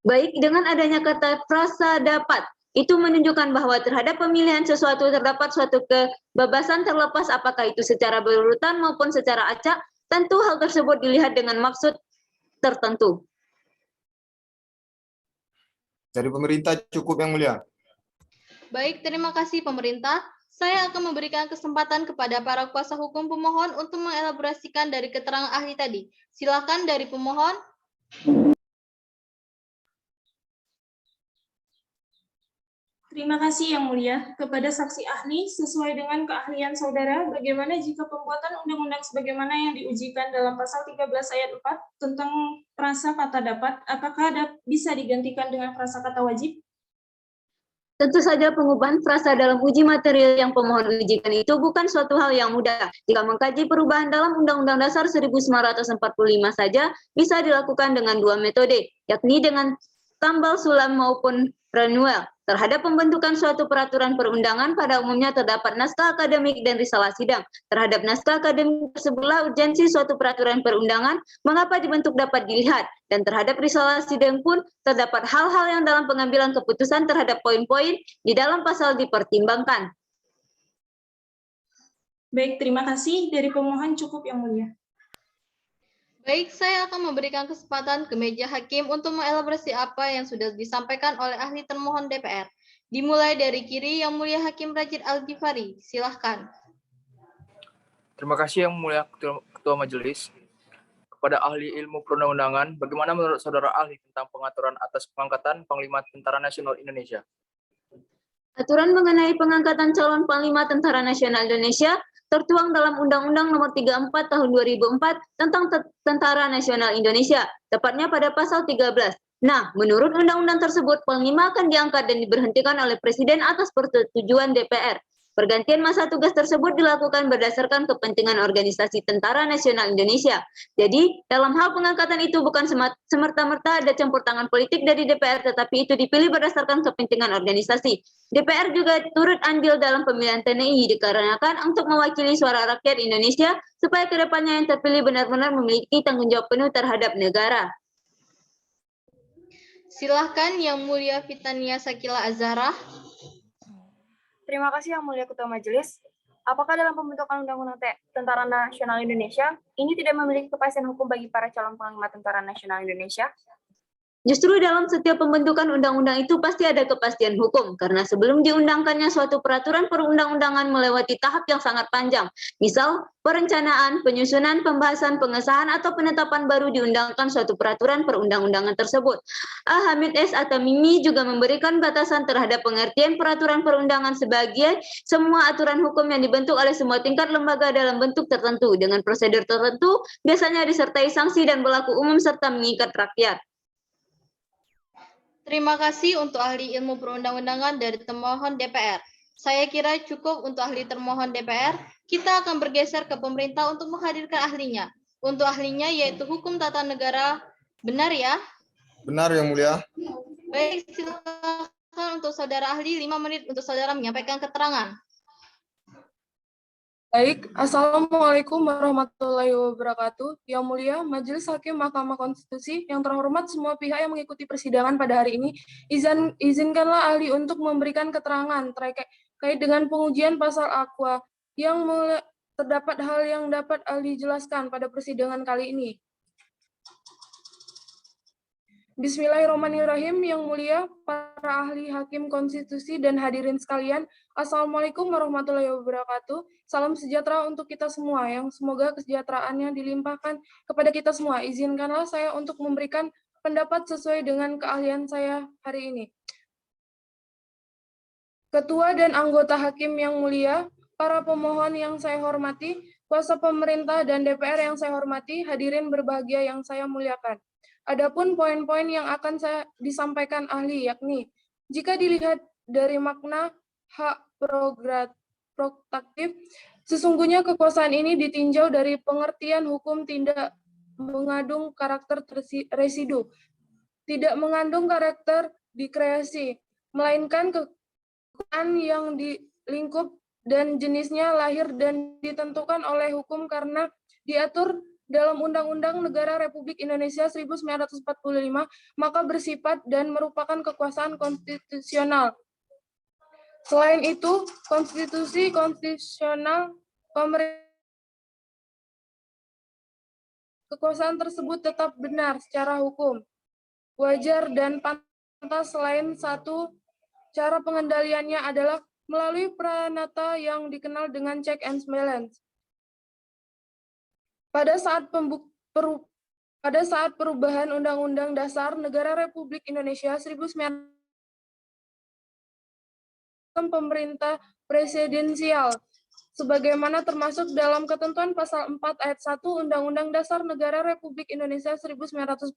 Baik, dengan adanya kata frasa dapat, itu menunjukkan bahwa terhadap pemilihan sesuatu terdapat suatu kebebasan terlepas apakah itu secara berurutan maupun secara acak, tentu hal tersebut dilihat dengan maksud tertentu. Dari pemerintah cukup Yang Mulia. Baik, terima kasih pemerintah. Saya akan memberikan kesempatan kepada para kuasa hukum pemohon untuk mengelaborasikan dari keterangan ahli tadi. Silakan dari pemohon. Terima kasih Yang Mulia. Kepada saksi ahli, sesuai dengan keahlian saudara, bagaimana jika pembuatan undang-undang sebagaimana yang diujikan dalam pasal 13 ayat 4 tentang frasa kata dapat, apakah bisa digantikan dengan frasa kata wajib? Tentu saja pengubahan frasa dalam uji material yang pemohon ujikan itu bukan suatu hal yang mudah. Jika mengkaji perubahan dalam Undang-Undang Dasar 1945 saja bisa dilakukan dengan dua metode, yakni dengan tambal sulam maupun renewal. Terhadap pembentukan suatu peraturan perundangan pada umumnya terdapat naskah akademik dan risalah sidang. Terhadap naskah akademik tersebutlah urgensi suatu peraturan perundangan mengapa dibentuk dapat dilihat, dan terhadap risalah sidang pun terdapat hal-hal yang dalam pengambilan keputusan terhadap poin-poin di dalam pasal dipertimbangkan. Baik, terima kasih. Dari pemohon cukup Yang Mulia. Baik, saya akan memberikan kesempatan ke meja hakim untuk mengelaborasi apa yang sudah disampaikan oleh ahli termohon DPR. Dimulai dari kiri Yang Mulia Hakim Rajid Al-Ghifari. Silahkan. Terima kasih Yang Mulia Ketua Majelis. Kepada ahli ilmu perundang-undangan, bagaimana menurut saudara ahli tentang pengaturan atas pengangkatan Panglima Tentara Nasional Indonesia? Aturan mengenai pengangkatan calon Panglima Tentara Nasional Indonesia tertuang dalam Undang-Undang Nomor 34 Tahun 2004 tentang Tentara Nasional Indonesia, tepatnya pada pasal 13. Nah, menurut undang-undang tersebut, Panglima akan diangkat dan diberhentikan oleh Presiden atas persetujuan DPR. Pergantian masa tugas tersebut dilakukan berdasarkan kepentingan organisasi Tentara Nasional Indonesia. Jadi, dalam hal pengangkatan itu bukan semerta-merta ada campur tangan politik dari DPR, tetapi itu dipilih berdasarkan kepentingan organisasi. DPR juga turut andil dalam pemilihan TNI dikarenakan untuk mewakili suara rakyat Indonesia supaya kedepannya yang terpilih benar-benar memiliki tanggung jawab penuh terhadap negara. Silahkan Yang Mulia Fitania Sakila Azhara. Terima kasih Yang Mulia Ketua Majelis. Apakah dalam pembentukan Undang-Undang Tentara Nasional Indonesia ini tidak memiliki kepastian hukum bagi para calon Panglima Tentara Nasional Indonesia? Justru dalam setiap pembentukan undang-undang itu pasti ada kepastian hukum, karena sebelum diundangkannya suatu peraturan perundang-undangan melewati tahap yang sangat panjang. Misal, perencanaan, penyusunan, pembahasan, pengesahan, atau penetapan baru diundangkan suatu peraturan perundang-undangan tersebut. Hamid S. atau Mimi juga memberikan batasan terhadap pengertian peraturan perundangan sebagai semua aturan hukum yang dibentuk oleh semua tingkat lembaga dalam bentuk tertentu, dengan prosedur tertentu, biasanya disertai sanksi dan berlaku umum serta mengikat rakyat. Terima kasih untuk ahli ilmu perundang-undangan dari termohon DPR. Saya kira cukup untuk ahli termohon DPR. Kita akan bergeser ke pemerintah untuk menghadirkan ahlinya. Untuk ahlinya yaitu hukum tata negara. Benar ya? Benar, Yang Mulia. Baik, silakan untuk saudara ahli 5 menit untuk saudara menyampaikan keterangan. Baik, Assalamualaikum warahmatullahi wabarakatuh. Yang Mulia, Majelis Hakim Mahkamah Konstitusi, yang terhormat semua pihak yang mengikuti persidangan pada hari ini, izinkanlah ahli untuk memberikan keterangan terkait dengan pengujian pasal Aqua yang terdapat hal yang dapat ahli jelaskan pada persidangan kali ini. Bismillahirrahmanirrahim. Yang Mulia, para ahli hakim konstitusi dan hadirin sekalian, Assalamualaikum warahmatullahi wabarakatuh. Salam sejahtera untuk kita semua, yang semoga kesejahteraannya dilimpahkan kepada kita semua. Izinkanlah saya untuk memberikan pendapat sesuai dengan keahlian saya hari ini. Ketua dan anggota hakim yang mulia, para pemohon yang saya hormati, kuasa pemerintah dan DPR yang saya hormati, hadirin berbahagia yang saya muliakan. Adapun poin-poin yang akan saya disampaikan ahli, yakni jika dilihat dari makna hak prerogatif, sesungguhnya kekuasaan ini ditinjau dari pengertian hukum tidak mengandung karakter residu, tidak mengandung karakter dikreasi, melainkan kekuasaan yang dilingkup dan jenisnya lahir dan ditentukan oleh hukum karena diatur dalam Undang-Undang Negara Republik Indonesia 1945, maka bersifat dan merupakan kekuasaan konstitusional. Selain itu, konstitusi konstitusional pemerintah, kekuasaan tersebut tetap benar secara hukum, wajar dan pantas. Selain satu, cara pengendaliannya adalah melalui pranata yang dikenal dengan check and balance. Pada saat perubahan Undang-Undang Dasar Negara Republik Indonesia 1945, pemerintah presidensial, sebagaimana termasuk dalam ketentuan pasal 4 ayat 1 Undang-Undang Dasar Negara Republik Indonesia 1945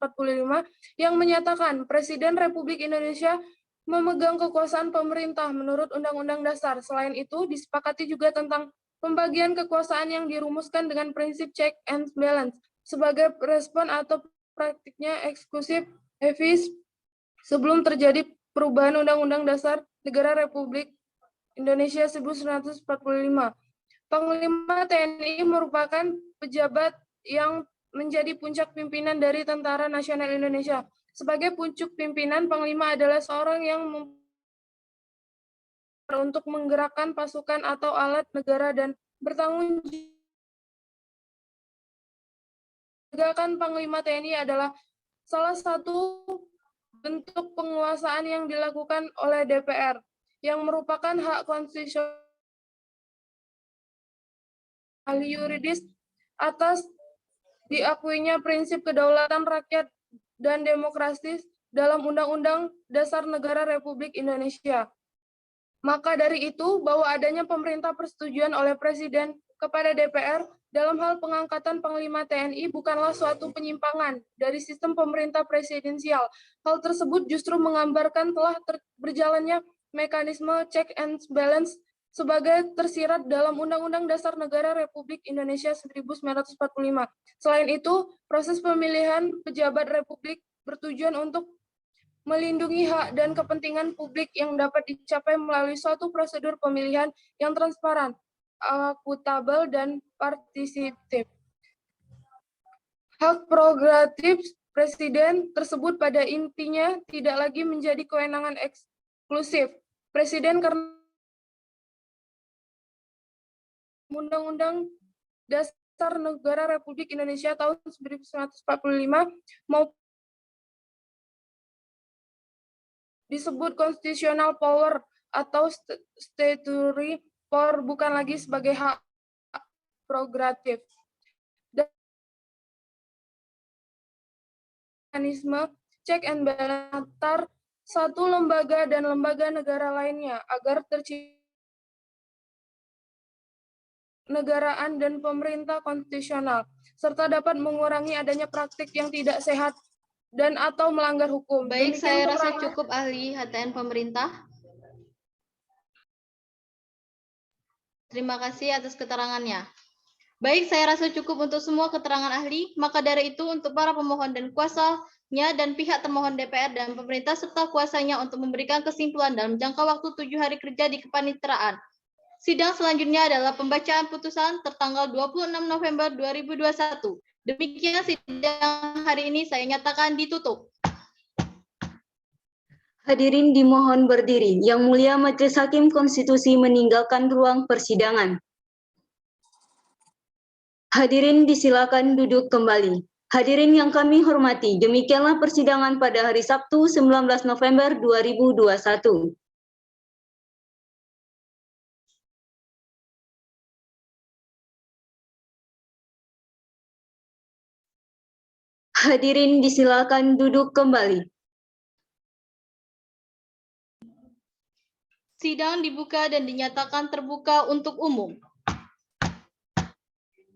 yang menyatakan Presiden Republik Indonesia memegang kekuasaan pemerintah menurut Undang-Undang Dasar. Selain itu, disepakati juga tentang pembagian kekuasaan yang dirumuskan dengan prinsip check and balance sebagai respon atau praktiknya eksklusif efis sebelum terjadi perubahan Undang-Undang Dasar Negara Republik Indonesia 1945. Panglima TNI merupakan pejabat yang menjadi puncak pimpinan dari Tentara Nasional Indonesia. Sebagai puncak pimpinan, Panglima adalah seorang yang untuk menggerakkan pasukan atau alat negara dan bertanggung jawab. Panglima TNI adalah salah satu bentuk penguasaan yang dilakukan oleh DPR yang merupakan hak konstitusional yuridis atas diakuinya prinsip kedaulatan rakyat dan demokratis dalam Undang-Undang Dasar Negara Republik Indonesia. Maka dari itu, bahwa adanya pemerintah persetujuan oleh Presiden kepada DPR dalam hal pengangkatan Panglima TNI bukanlah suatu penyimpangan dari sistem pemerintah presidensial. Hal tersebut justru menggambarkan telah berjalannya mekanisme check and balance sebagai tersirat dalam Undang-Undang Dasar Negara Republik Indonesia 1945. Selain itu, proses pemilihan pejabat Republik bertujuan untuk melindungi hak dan kepentingan publik yang dapat dicapai melalui suatu prosedur pemilihan yang transparan, akuntabel, dan partisipatif. Hak prerogatif Presiden tersebut pada intinya tidak lagi menjadi kewenangan eksklusif Presiden karena Undang-Undang Dasar Negara Republik Indonesia tahun 1945 maupun disebut constitutional power atau statutory power bukan lagi sebagai hak prerogatif. Mekanisme check and balance antar satu lembaga dan lembaga negara lainnya agar tercipta negaraan dan pemerintah konstitusional serta dapat mengurangi adanya praktik yang tidak sehat dan atau melanggar hukum. Baik, Demikian saya rasa keterangan- cukup ahli HTN pemerintah. Terima kasih atas keterangannya. Baik, saya rasa cukup untuk semua keterangan ahli. Maka dari itu, untuk para pemohon dan kuasanya dan pihak termohon DPR dan pemerintah serta kuasanya untuk memberikan kesimpulan dalam jangka waktu 7 hari kerja di kepaniteraan. Sidang selanjutnya adalah pembacaan putusan tertanggal 26 November 2021. Demikian sidang hari ini saya nyatakan ditutup. Hadirin dimohon berdiri. Yang Mulia Majelis Hakim Konstitusi meninggalkan ruang persidangan. Hadirin disilakan duduk kembali. Hadirin yang kami hormati, demikianlah persidangan pada hari Sabtu 19 November 2021. Hadirin disilakan duduk kembali. Sidang dibuka dan dinyatakan terbuka untuk umum.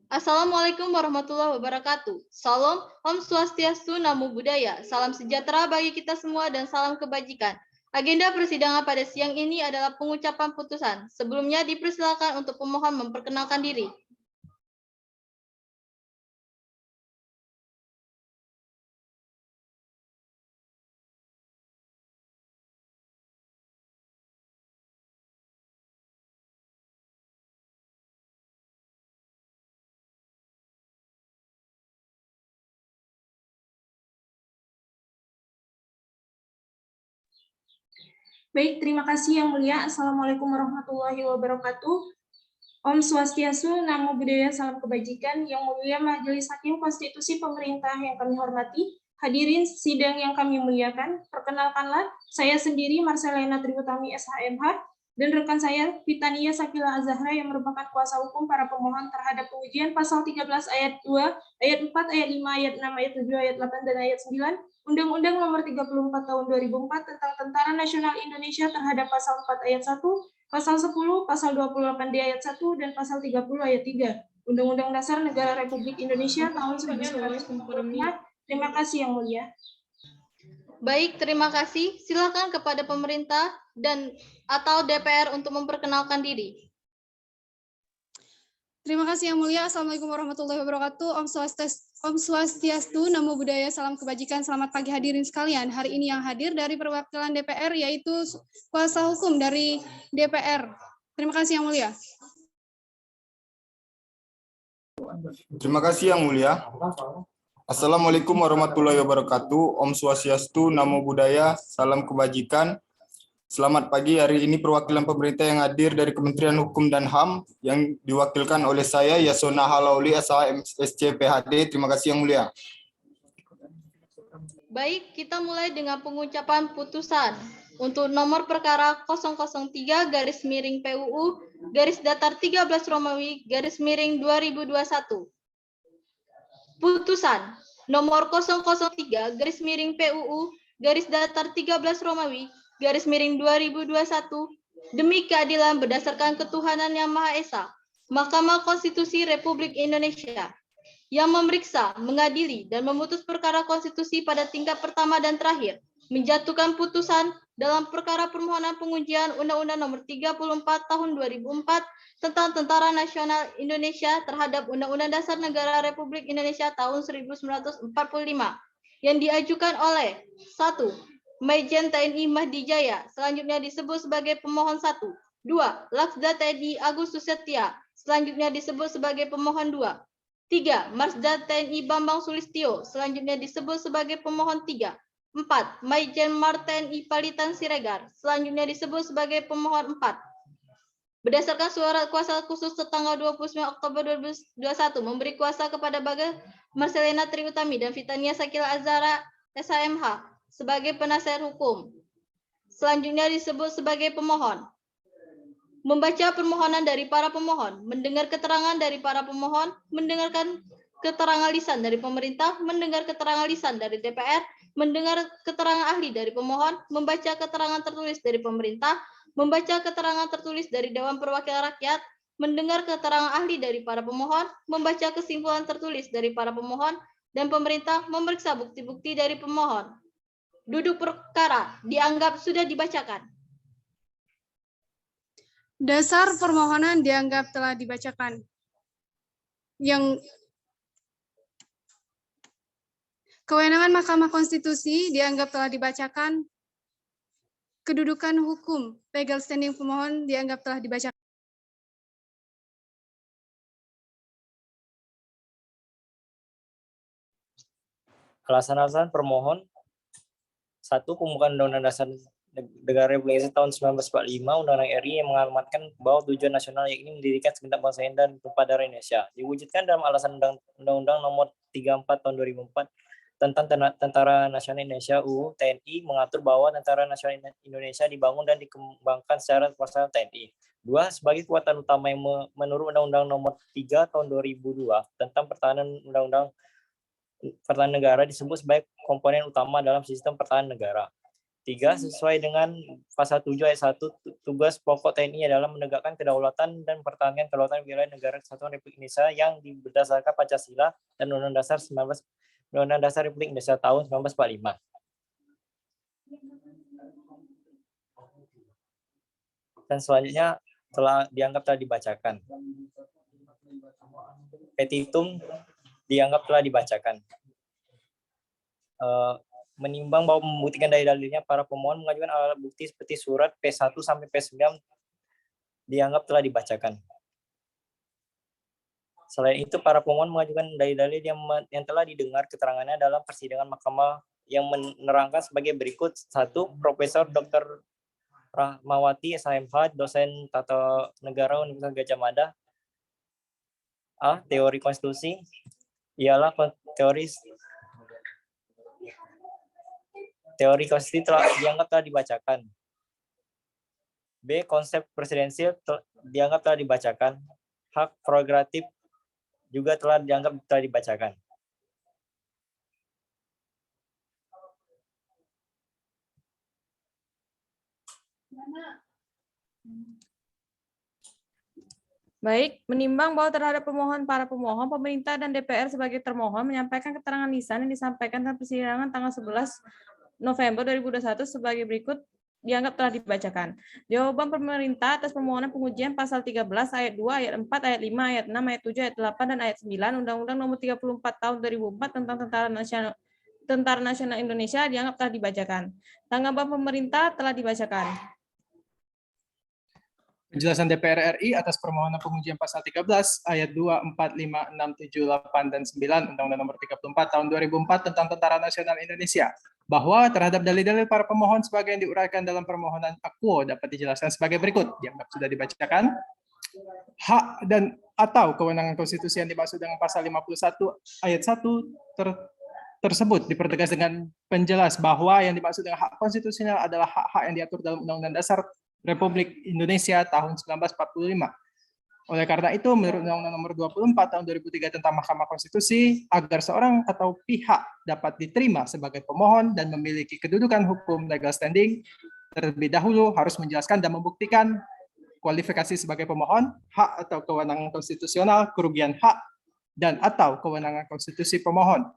Assalamualaikum warahmatullahi wabarakatuh. Salam, Om Swastiastu, Namo Buddhaya. Salam sejahtera bagi kita semua dan salam kebajikan. Agenda persidangan pada siang ini adalah pengucapan putusan. Sebelumnya dipersilakan untuk pemohon memperkenalkan diri. Baik, terima kasih Yang Mulia. Assalamualaikum warahmatullahi wabarakatuh. Om Swastiastu, Namo Buddhaya, salam kebajikan. Yang Mulia Majelis Hakim Konstitusi Pemerintah yang kami hormati, hadirin sidang yang kami muliakan, perkenalkanlah saya sendiri Marcelina Tributami SHMH dan rekan saya Fitania Sakila Azahra yang merupakan kuasa hukum para pemohon terhadap pengujian pasal 13 ayat 2, ayat 4, ayat 5, ayat 6, ayat 7, ayat 8, dan ayat 9 Undang-Undang Nomor 34 Tahun 2004 tentang Tentara Nasional Indonesia terhadap pasal 4 ayat 1, pasal 10, pasal 28D ayat 1, dan pasal 30 ayat 3 Undang-Undang Dasar Negara Republik Indonesia tahun 1945. Terima kasih Yang Mulia. Baik, terima kasih. Silakan kepada pemerintah dan atau DPR untuk memperkenalkan diri. Terima kasih Yang Mulia. Assalamualaikum warahmatullahi wabarakatuh. Om Swastiastu, Namo Buddhaya, salam kebajikan. Selamat pagi hadirin sekalian. Hari ini yang hadir dari perwakilan DPR yaitu kuasa hukum dari DPR. Terima kasih Yang Mulia. Terima kasih Yang Mulia. Assalamualaikum warahmatullahi wabarakatuh. Om Swastiastu, Namo Buddhaya, salam kebajikan. Selamat pagi, hari ini perwakilan pemerintah yang hadir dari Kementerian Hukum dan HAM yang diwakilkan oleh saya, Yasona Halauli, SH MSc PhD. Terima kasih Yang Mulia. Baik, kita mulai dengan pengucapan putusan. Untuk nomor perkara 003-PUU, garis datar 13 Romawi, garis miring 2021. Putusan nomor 003-PUU, garis datar 13 Romawi, garis miring 2021 demi keadilan berdasarkan ketuhanan yang Maha Esa, Mahkamah Konstitusi Republik Indonesia yang memeriksa, mengadili, dan memutus perkara konstitusi pada tingkat pertama dan terakhir, menjatuhkan putusan dalam perkara permohonan pengujian Undang-Undang Nomor 34 Tahun 2004 tentang Tentara Nasional Indonesia terhadap Undang-Undang Dasar Negara Republik Indonesia tahun 1945 yang diajukan oleh 1. Majen TNI Mahdi Jaya, selanjutnya disebut sebagai pemohon 1. 2. Laksda TNI Agus Susetya, selanjutnya disebut sebagai pemohon 2. 3. Marsda TNI Bambang Sulistyo, selanjutnya disebut sebagai pemohon 3. 4. Majen Mar TNI Palitan Siregar, selanjutnya disebut sebagai pemohon 4. Berdasarkan surat kuasa khusus tanggal 29 Oktober 2021 memberi kuasa kepada Baga Marcelina Triutami dan Fitania Sakila Azhara SHMH sebagai penasihat hukum. Selanjutnya disebut sebagai pemohon. Membaca permohonan dari para pemohon, mendengar keterangan dari para pemohon, mendengarkan keterangan lisan dari pemerintah, mendengar keterangan lisan dari DPR, mendengar keterangan ahli dari pemohon, membaca keterangan tertulis dari pemerintah, membaca keterangan tertulis dari Dewan Perwakilan Rakyat, mendengar keterangan ahli dari para pemohon, membaca kesimpulan tertulis dari para pemohon, dan pemerintah memeriksa bukti-bukti dari pemohon. Duduk perkara dianggap sudah dibacakan. Dasar permohonan dianggap telah dibacakan. Kewenangan Mahkamah Konstitusi dianggap telah dibacakan. Kedudukan hukum, legal standing pemohon dianggap telah dibacakan. Alasan-alasan permohon. 1. Pembukaan Undang-Undang Dasar Negara Republik Indonesia tahun 1945, Undang-Undang RI yang mengalamatkan bahwa tujuan nasional yakni mendirikan segenap bangsa dan tumpah darah Indonesia. Diwujudkan dalam alasan Undang-Undang Nomor 34 Tahun 2004 tentang Tentara Nasional Indonesia UU TNI mengatur bahwa Tentara Nasional Indonesia dibangun dan dikembangkan secara profesional TNI. 2. Sebagai kekuatan utama yang menurut Undang-Undang Nomor 3 Tahun 2002 tentang pertahanan Undang-Undang Pertahanan Negara disebut sebagai komponen utama dalam sistem pertahanan negara. 3. Sesuai dengan pasal 7 ayat 1, tugas pokok TNI adalah menegakkan kedaulatan dan pertahanan kedaulatan wilayah negara Kesatuan Republik Indonesia yang berdasarkan Pancasila dan Undang-Undang Dasar Republik Indonesia tahun 1945. Dan selanjutnya dianggap telah dibacakan. Petitum dianggap telah dibacakan. Menimbang bahwa membuktikan dalil-dalilnya, para pemohon mengajukan alat bukti seperti surat P1 sampai P9 dianggap telah dibacakan. Selain itu, para pemohon mengajukan dalil-dalil yang telah didengar keterangannya dalam persidangan mahkamah yang menerangkan sebagai berikut. 1. Profesor Dr. Rahmawati SHMH, dosen Tata Negara Universitas Gadjah Mada. A. Teori konstitusi ialah teori konstitusi dianggap telah dibacakan. B. Konsep presidensil dianggap telah dibacakan. Hak prerogatif juga dianggap telah dibacakan. Baik, menimbang bahwa terhadap para pemohon, pemerintah dan DPR sebagai termohon menyampaikan keterangan lisan yang disampaikan dalam persidangan tanggal 11 November 2021 sebagai berikut dianggap telah dibacakan. Jawaban pemerintah atas permohonan pengujian pasal 13 ayat 2, ayat 4, ayat 5, ayat 6, ayat 7, ayat 8, dan ayat 9 Undang-Undang Nomor 34 Tahun 2004 tentang Tentara Nasional Indonesia dianggap telah dibacakan. Tanggapan pemerintah telah dibacakan. Penjelasan DPR RI atas permohonan pengujian pasal 13 ayat 2, 4, 5, 6, 7, 8, dan 9 Undang-Undang Nomor 34 Tahun 2004 tentang Tentara Nasional Indonesia, bahwa terhadap dalil-dalil para pemohon sebagai yang diuraikan dalam permohonan akuo dapat dijelaskan sebagai berikut. Dianggap sudah dibacakan. Hak dan atau kewenangan konstitusi yang dimaksud dengan pasal 51 ayat 1 tersebut dipertegas dengan penjelas bahwa yang dimaksud dengan hak konstitusional adalah hak-hak yang diatur dalam Undang-Undang Dasar Republik Indonesia tahun 1945. Oleh karena itu, menurut Undang-Undang Nomor 24 Tahun 2003 tentang Mahkamah Konstitusi, agar seorang atau pihak dapat diterima sebagai pemohon dan memiliki kedudukan hukum legal standing, terlebih dahulu harus menjelaskan dan membuktikan kualifikasi sebagai pemohon, hak atau kewenangan konstitusional, kerugian hak, dan atau kewenangan konstitusi pemohon.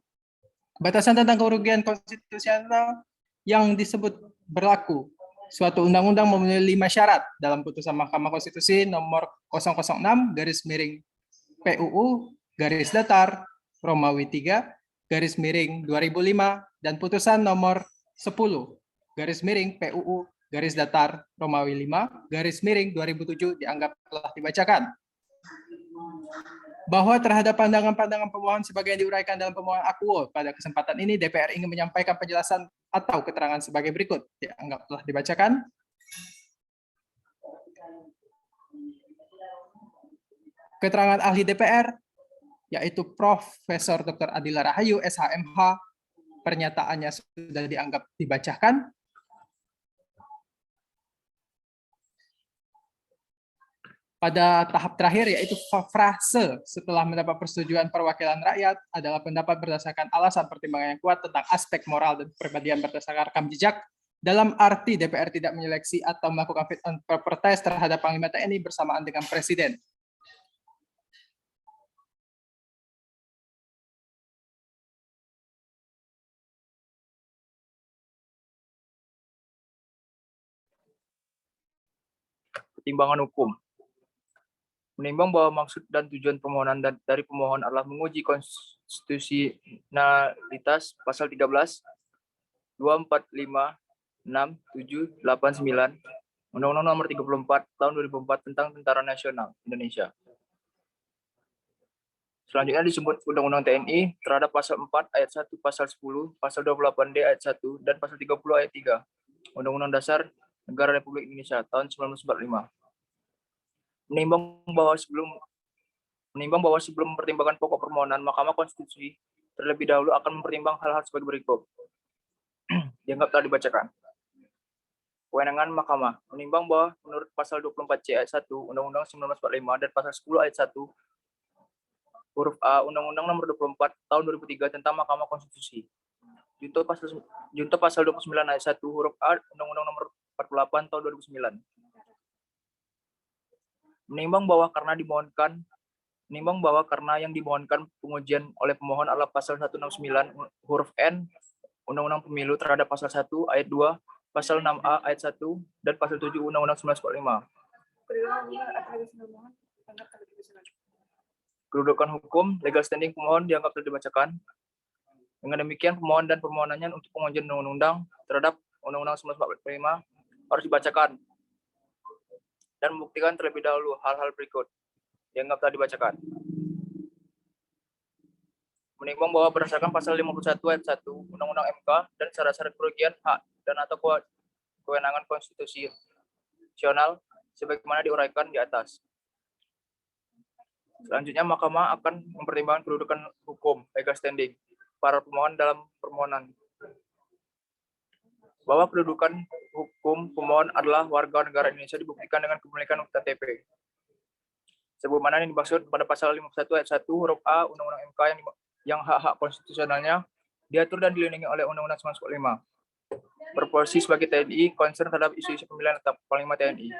Batasan tentang kerugian konstitusional yang disebut berlaku. Suatu undang-undang memenuhi 5 syarat dalam putusan Mahkamah Konstitusi nomor 006/PUU Romawi 3 2005 dan putusan nomor 10/PUU Romawi 5 2007 dianggap telah dibacakan. Bahwa terhadap pandangan-pandangan pemohon sebagai yang diuraikan dalam pemohon akuo pada kesempatan ini, DPR ingin menyampaikan penjelasan atau keterangan sebagai berikut. Dianggap telah dibacakan. Keterangan ahli DPR, yaitu Profesor Dr. Adila Rahayu, SHMH, pernyataannya sudah dianggap dibacakan. Pada tahap terakhir, yaitu frase setelah mendapat persetujuan perwakilan rakyat adalah pendapat berdasarkan alasan pertimbangan yang kuat tentang aspek moral dan kepribadian berdasarkan rekam jejak, dalam arti DPR tidak menyeleksi atau melakukan fit and proper test terhadap Panglima TNI bersamaan dengan Presiden. Pertimbangan hukum. Menimbang bahwa maksud dan tujuan permohonan dari pemohon adalah menguji konstitusionalitas pasal 13, 2, 4, 5, 6, 7, 8, 9, Undang-Undang Nomor 34 Tahun 2004 tentang Tentara Nasional Indonesia. Selanjutnya disebut Undang-Undang TNI terhadap pasal 4 ayat 1, pasal 10, pasal 28D ayat 1, dan pasal 30 ayat 3, Undang-Undang Dasar Negara Republik Indonesia tahun 1945. Menimbang bahwa sebelum mempertimbangkan pokok permohonan, Mahkamah Konstitusi terlebih dahulu akan mempertimbangkan hal-hal sebagai berikut. Dianggap telah dibacakan. Kewenangan Mahkamah menimbang bahwa menurut pasal 24C ayat 1 Undang-Undang 1945 dan pasal 10 ayat 1 huruf A Undang-Undang Nomor 24 Tahun 2003 tentang Mahkamah Konstitusi. Junto pasal 29 ayat 1 huruf A Undang-Undang Nomor 48 Tahun 2009. Menimbang bahwa karena yang dimohonkan pengujian oleh pemohon adalah pasal 169 huruf N Undang-Undang Pemilu terhadap pasal 1 ayat 2, pasal 6A ayat 1, dan pasal 7 Undang-Undang 1945. Kedudukan hukum, legal standing pemohon dianggap telah dibacakan. Dengan demikian, pemohon dan permohonannya untuk pengujian undang-undang terhadap Undang-Undang 1945 harus dibacakan dan membuktikan terlebih dahulu hal-hal berikut dianggap telah dibacakan. Menimbang bahwa berdasarkan pasal 51 ayat 1 Undang-Undang MK dan syarat-syarat kerugian hak dan atau kewenangan konstitusional sebagaimana diuraikan di atas. Selanjutnya, Mahkamah akan mempertimbangkan kedudukan hukum legal standing para pemohon dalam permohonan. Bahwa kedudukan hukum pemohon adalah warga negara Indonesia dibuktikan dengan kepemilikan KTP. Sebagaimana yang dimaksud pada pasal 51 ayat 1 huruf A Undang-Undang MK yang hak-hak konstitusionalnya diatur dan dilindungi oleh Undang-Undang 1945. Berposisi sebagai TNI, concern terhadap isu-isu pemilihan tetap Panglima TNI.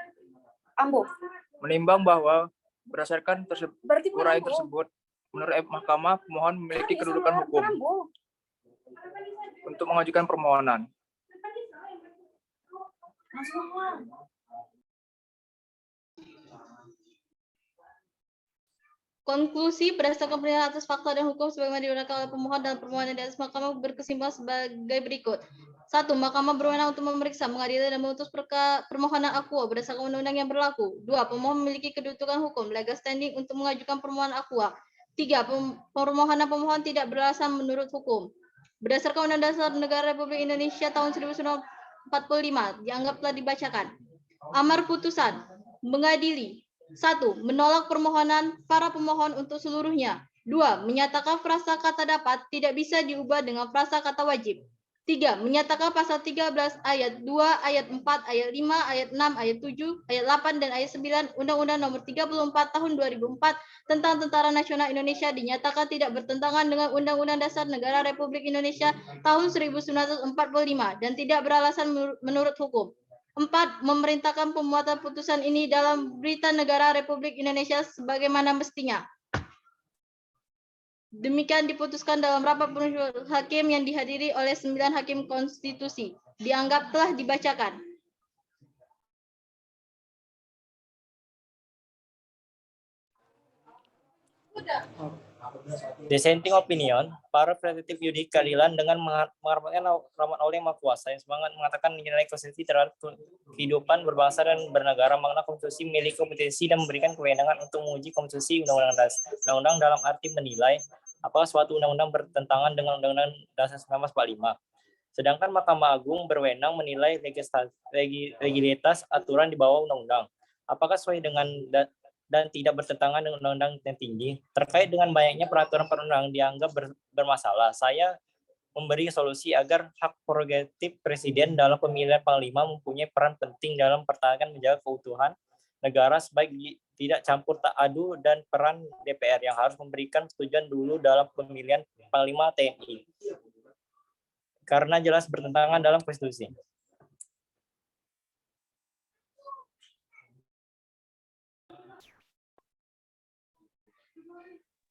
Menimbang bahwa berdasarkan uraian tersebut, menurut Mahkamah, pemohon memiliki kedudukan hukum untuk mengajukan permohonan. Konklusi berdasarkan penilaian atas fakta dan hukum sebagaimana diuraikan oleh pemohon dan permohonan di atas Mahkamah berkesimpulan sebagai berikut. 1. Mahkamah berwenang untuk memeriksa, mengadili, dan memutus permohonan akuo berdasarkan undang-undang yang berlaku. 2. Pemohon memiliki kedudukan hukum legal standing untuk mengajukan permohonan akuo. 3. Permohonan pemohon tidak beralasan menurut hukum. Berdasarkan Undang-Undang Dasar Negara Republik Indonesia tahun 1945 dianggap telah dibacakan. Amar putusan mengadili. 1. Menolak permohonan para pemohon untuk seluruhnya. 2. Menyatakan frasa kata dapat tidak bisa diubah dengan frasa kata wajib. 3. Menyatakan pasal 13 ayat 2, ayat 4, ayat 5, ayat 6, ayat 7, ayat 8, dan ayat 9 Undang-Undang Nomor 34 Tahun 2004 tentang Tentara Nasional Indonesia dinyatakan tidak bertentangan dengan Undang-Undang Dasar Negara Republik Indonesia tahun 1945 dan tidak beralasan menurut hukum. 4. Memerintahkan pemuatan putusan ini dalam Berita Negara Republik Indonesia sebagaimana mestinya. Demikian diputuskan dalam rapat penuntut hakim yang dihadiri oleh 9 hakim konstitusi. Dianggap telah dibacakan. Dissenting opinion, para representatif yudik keadilan dengan menghormatkan rahmat oleh Yang Maha Kuasa yang semangat mengatakan nilai konstitusi terhadap kehidupan berbangsa dan bernegara, makna konstitusi milik kompetensi dan memberikan kewenangan untuk menguji konstitusi undang-undang dalam arti menilai apakah suatu undang-undang bertentangan dengan Undang-Undang Dasar 1945. Sedangkan Mahkamah Agung berwenang menilai legalitas aturan di bawah undang-undang, apakah sesuai dengan dan tidak bertentangan dengan undang-undang yang tinggi. Terkait dengan banyaknya peraturan perundang dianggap bermasalah, saya memberi solusi agar hak prerogatif Presiden dalam pemilihan Panglima mempunyai peran penting dalam pertahanan menjaga keutuhan negara sebaik tidak campur tak adu, dan peran DPR yang harus memberikan persetujuan dulu dalam pemilihan Panglima TNI. Karena jelas bertentangan dalam konstitusi.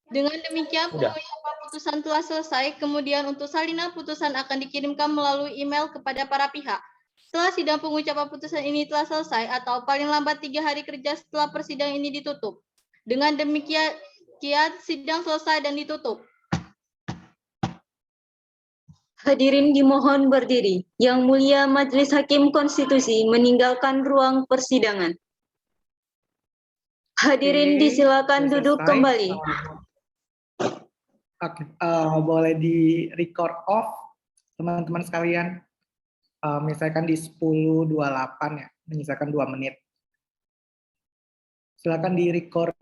Dengan demikian, pengucapan putusan telah selesai. Kemudian untuk salinan putusan akan dikirimkan melalui email kepada para pihak. Setelah sidang pengucapan putusan ini telah selesai atau paling lambat 3 hari kerja setelah persidangan ini ditutup. Dengan demikian, sidang selesai dan ditutup. Hadirin dimohon berdiri. Yang Mulia Majelis Hakim Konstitusi meninggalkan ruang persidangan. Hadirin disilakan duduk kembali. Oke, boleh di record off teman-teman sekalian. Misalkan di 10.28 ya, menyisakan 2 menit. Silakan di record